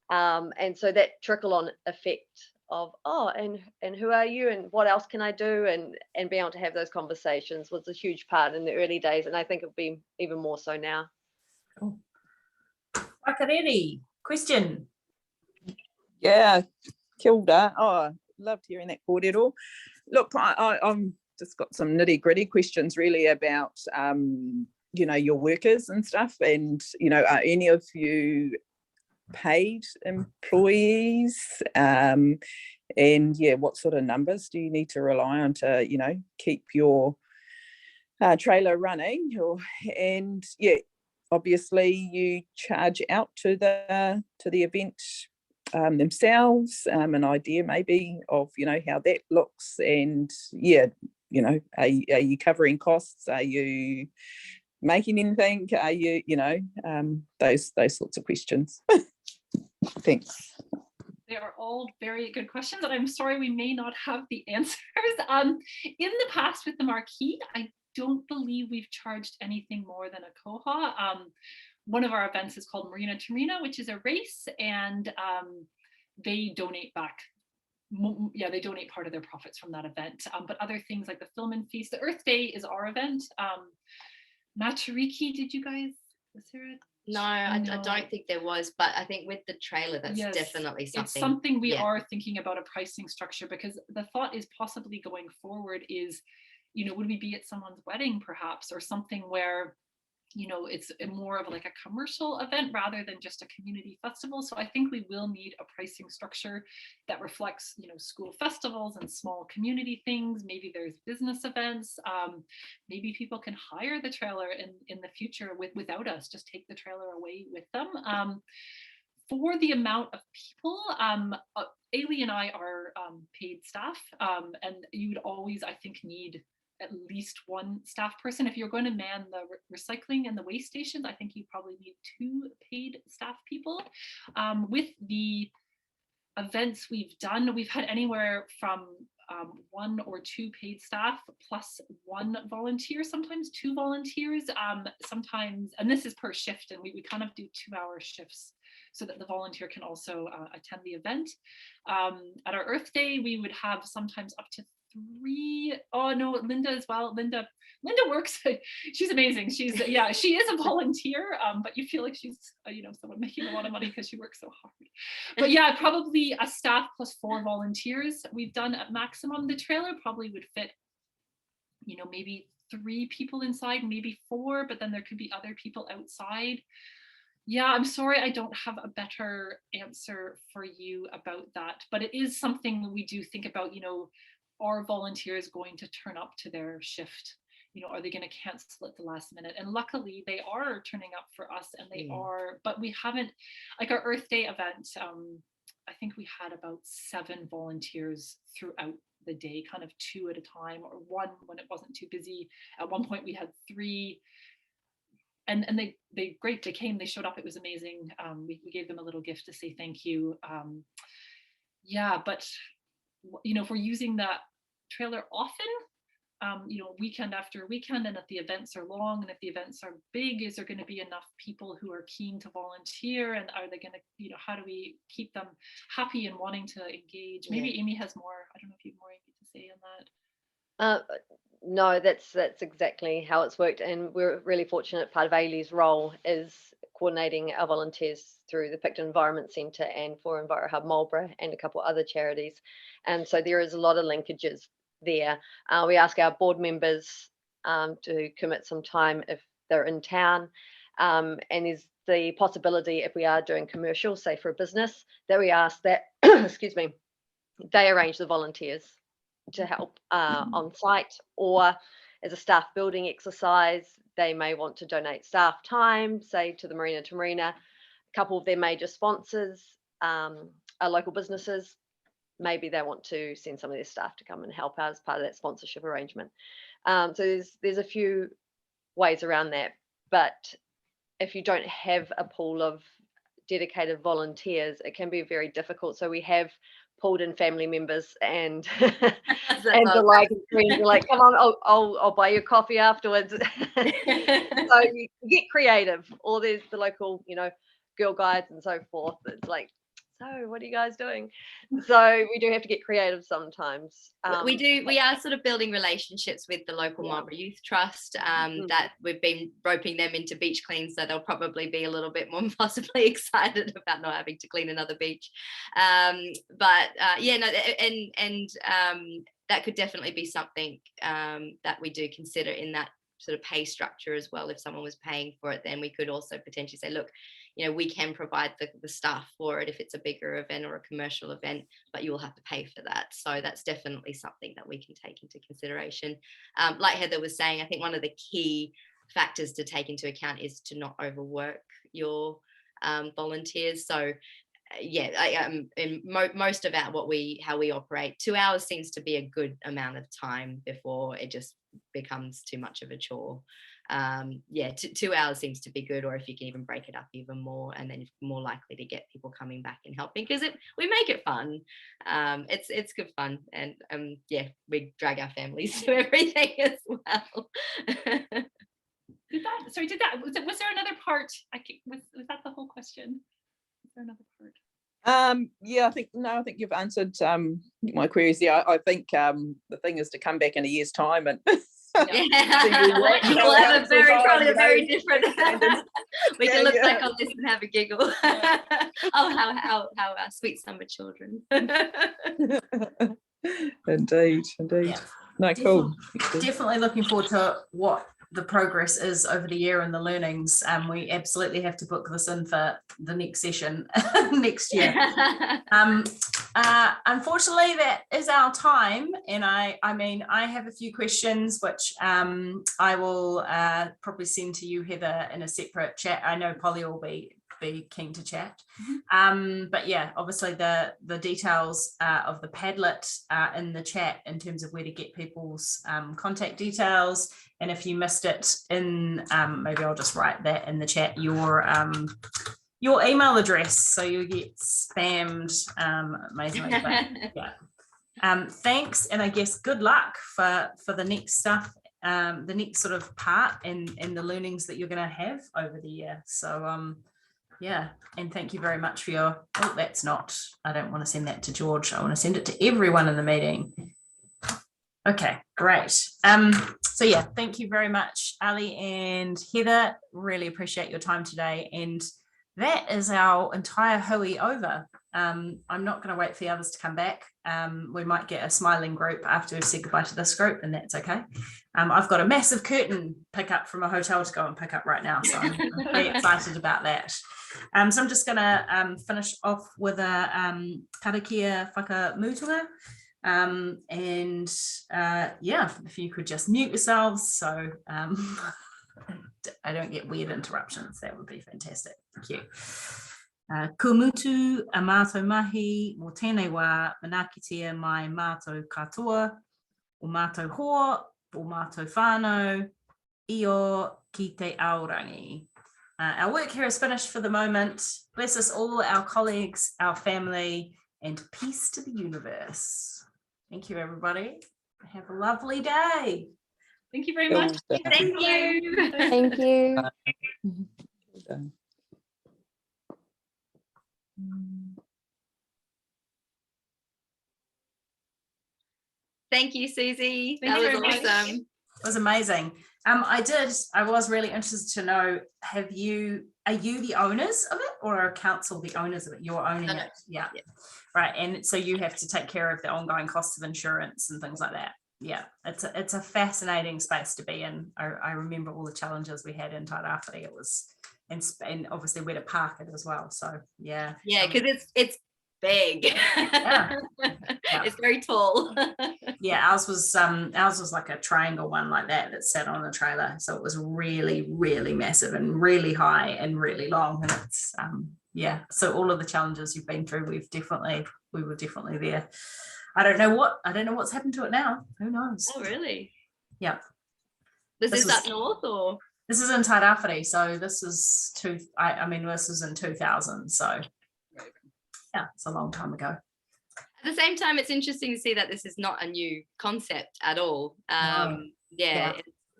And so that trickle on effect of, and who are you, and what else can I do, and being able to have those conversations was a huge part in the early days, and I think it'll be even more so now. Cool. Wakariri, question. Yeah, kia ora. Oh, loved hearing that korero. Look, I'm just got some nitty gritty questions really about, you know, your workers and stuff, and, you know, are any of you paid employees? And yeah, what sort of numbers do you need to rely on to, you know, keep your trailer running? And yeah, obviously you charge out to the event themselves, an idea maybe of, you know, how that looks, and yeah, you know, are you covering costs? Are you making anything? Are you, you know, those sorts of questions? Thanks. They are all very good questions, and I'm sorry we may not have the answers. In the past with the marquee, I don't believe we've charged anything more than a koha. One of our events is called Marina to Marina, which is a race, and they donate back. Yeah, they donate part of their profits from that event. But other things like the Film and Feast, the Earth Day is our event. Matariki, did you guys, was there a No, I don't think there was, but I think with the trailer, that's definitely something. It's something we are thinking about, a pricing structure, because the thought is possibly going forward is, you know, would we be at someone's wedding perhaps, or something where, you know, it's more of like a commercial event rather than just a community festival. So I think we will need a pricing structure that reflects, you know, school festivals and small community things. Maybe there's business events. Maybe people can hire the trailer in the future without us, just take the trailer away with them. For the amount of people, Ailie and I are paid staff, and you would always, I think, need at least one staff person. If you're going to man the recycling and the waste stations, I think you probably need 2 paid staff people. With the events we've done, we've had anywhere from 1 or 2 paid staff plus 1 volunteer, sometimes 2 volunteers, sometimes, and this is per shift, and we kind of do 2-hour shifts so that the volunteer can also attend the event. At our Earth Day, we would have sometimes up to 3. Oh no, Linda as well. Linda works. She's amazing. She is a volunteer, but you feel like she's you know, someone making a lot of money because she works so hard. But yeah, probably a staff plus 4 volunteers we've done at maximum. The trailer probably would fit, you know, maybe 3 people inside, maybe 4, but then there could be other people outside. Yeah, I'm sorry I don't have a better answer for you about that, but it is something we do think about, you know, are volunteers going to turn up to their shift? are they going to cancel at the last minute? And luckily they are turning up for us, and they are, but we haven't, like our Earth Day event, I think we had about 7 volunteers throughout the day, kind of 2 at a time, or 1 when it wasn't too busy. At one point we had 3, and they great, they came, they showed up, it was amazing. We gave them a little gift to say thank you. Yeah, but if we're using that trailer often, weekend after weekend, and if the events are long and if the events are big, is there going to be enough people who are keen to volunteer, and are they going to, how do we keep them happy and wanting to engage? Maybe Amy has more, I don't know if you have more to say on that. No, that's exactly how it's worked, and we're really fortunate. Part of Ailie's role is coordinating our volunteers through the Picton Environment Centre and for Envirohub Marlborough and a couple other charities, and so there is a lot of linkages there. We ask our board members to commit some time if they're in town, and there's the possibility, if we are doing commercial, say for a business, that we ask that excuse me, they arrange the volunteers to help on site, or as a staff building exercise, they may want to donate staff time, say to the Marina to Marina. A couple of them major sponsors are local businesses. Maybe they want to send some of their staff to come and help out as part of that sponsorship arrangement. So there's a few ways around that, but if you don't have a pool of dedicated volunteers, it can be very difficult. So we have pulled in family members and and the like friends are like, come on, I'll buy you coffee afterwards. So you get creative, or there's the local, Girl Guides and so forth. It's like, so what are you guys doing? So we do have to get creative sometimes. We are sort of building relationships with the local Marlborough Youth Trust, that we've been roping them into beach cleans, so they'll probably be a little bit more possibly excited about not having to clean another beach. That could definitely be something that we do consider in that sort of pay structure as well. If someone was paying for it, then we could also potentially say, look, we can provide the staff for it if it's a bigger event or a commercial event, but you will have to pay for that. So that's definitely something that we can take into consideration. Like Heather was saying, I think one of the key factors to take into account is to not overwork your volunteers. So in most of how we operate, 2 hours seems to be a good amount of time before it just becomes too much of a chore. 2 hours seems to be good, or if you can even break it up even more, and then you're more likely to get people coming back and helping, because we make it fun. It's good fun, and we drag our families to everything as well. Was there another part? Was that the whole question? Was there another part? I think you've answered my queries there. I think the thing is to come back in a year's time and we'll have probably a very different we can look back on this and have a giggle. How sweet summer children. Indeed. No, cool. Definitely looking forward to what the progress is over the year and the learnings. We absolutely have to book this in for the next session next year. Unfortunately, that is our time, and I have a few questions which I will probably send to you, Heather, in a separate chat. I know Polly will be keen to chat. But yeah, obviously the details of the Padlet in the chat in terms of where to get people's contact details. And if you missed it in, maybe I'll just write that in the chat, your email address, so you get spammed amazingly. But, thanks, and I guess good luck for the next stuff, the next sort of part and the learnings that you're going to have over the year. So and thank you very much for your, I don't want to send that to George, I want to send it to everyone in the meeting. Okay, great. So yeah, thank you very much, Ailie and Heather. Really appreciate your time today. And that is our entire hui over. I'm not going to wait for the others to come back. We might get a smiling group after we've said goodbye to this group, and that's okay. I've got a massive curtain pick up from a hotel to go and pick up right now, so I'm very excited about that. So I'm just going to finish off with a karakia whakamutunga. Yeah, if you could just mute yourselves so I don't get weird interruptions, that would be fantastic. Thank you. Kumutu a mātou mahi, mō tēnei wā, manakitia mai mātou katoa, o mātou hoa, o mātou whānau, io ki te aorangi. Our work here is finished for the moment. Bless us all, our colleagues, our family, and peace to the universe. Thank you, everybody. Have a lovely day. Thank you very much. Thank you. Thank you. Thank you, Susie. Thank That you was very much. awesome. It was amazing. I was really interested to know, are you the owners of it, or are council the owners of it? You're owning it. Yeah. Right. And so you have to take care of the ongoing costs of insurance and things like that. Yeah, it's a fascinating space to be in. I remember all the challenges we had in Tairāwhiti. It was, and obviously where to park it as well. So yeah. Yeah, because it's big. Yeah. It's very tall. Yeah, ours was like a triangle one like that sat on a trailer. So it was really, really massive and really high and really long. And it's yeah. So all of the challenges you've been through, we were definitely there. I don't know what's happened to it now. Who knows? Oh, really? Yeah. This is up north, or? This is in Tairāwhiti. So this is this is in 2000. So yeah, it's a long time ago. At the same time, it's interesting to see that this is not a new concept at all.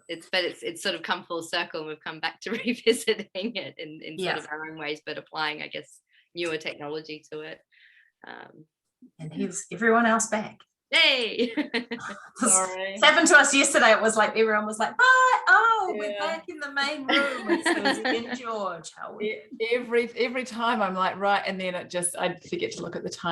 It's sort of come full circle, and we've come back to revisiting it in sort of our own ways, but applying, I guess, newer technology to it. And here's everyone else back. Hey! Sorry. It happened to us yesterday. It was like everyone was like, bye. Oh, we're back in the main room with Susie and George. How every time I'm like, right, and then I forget to look at the time.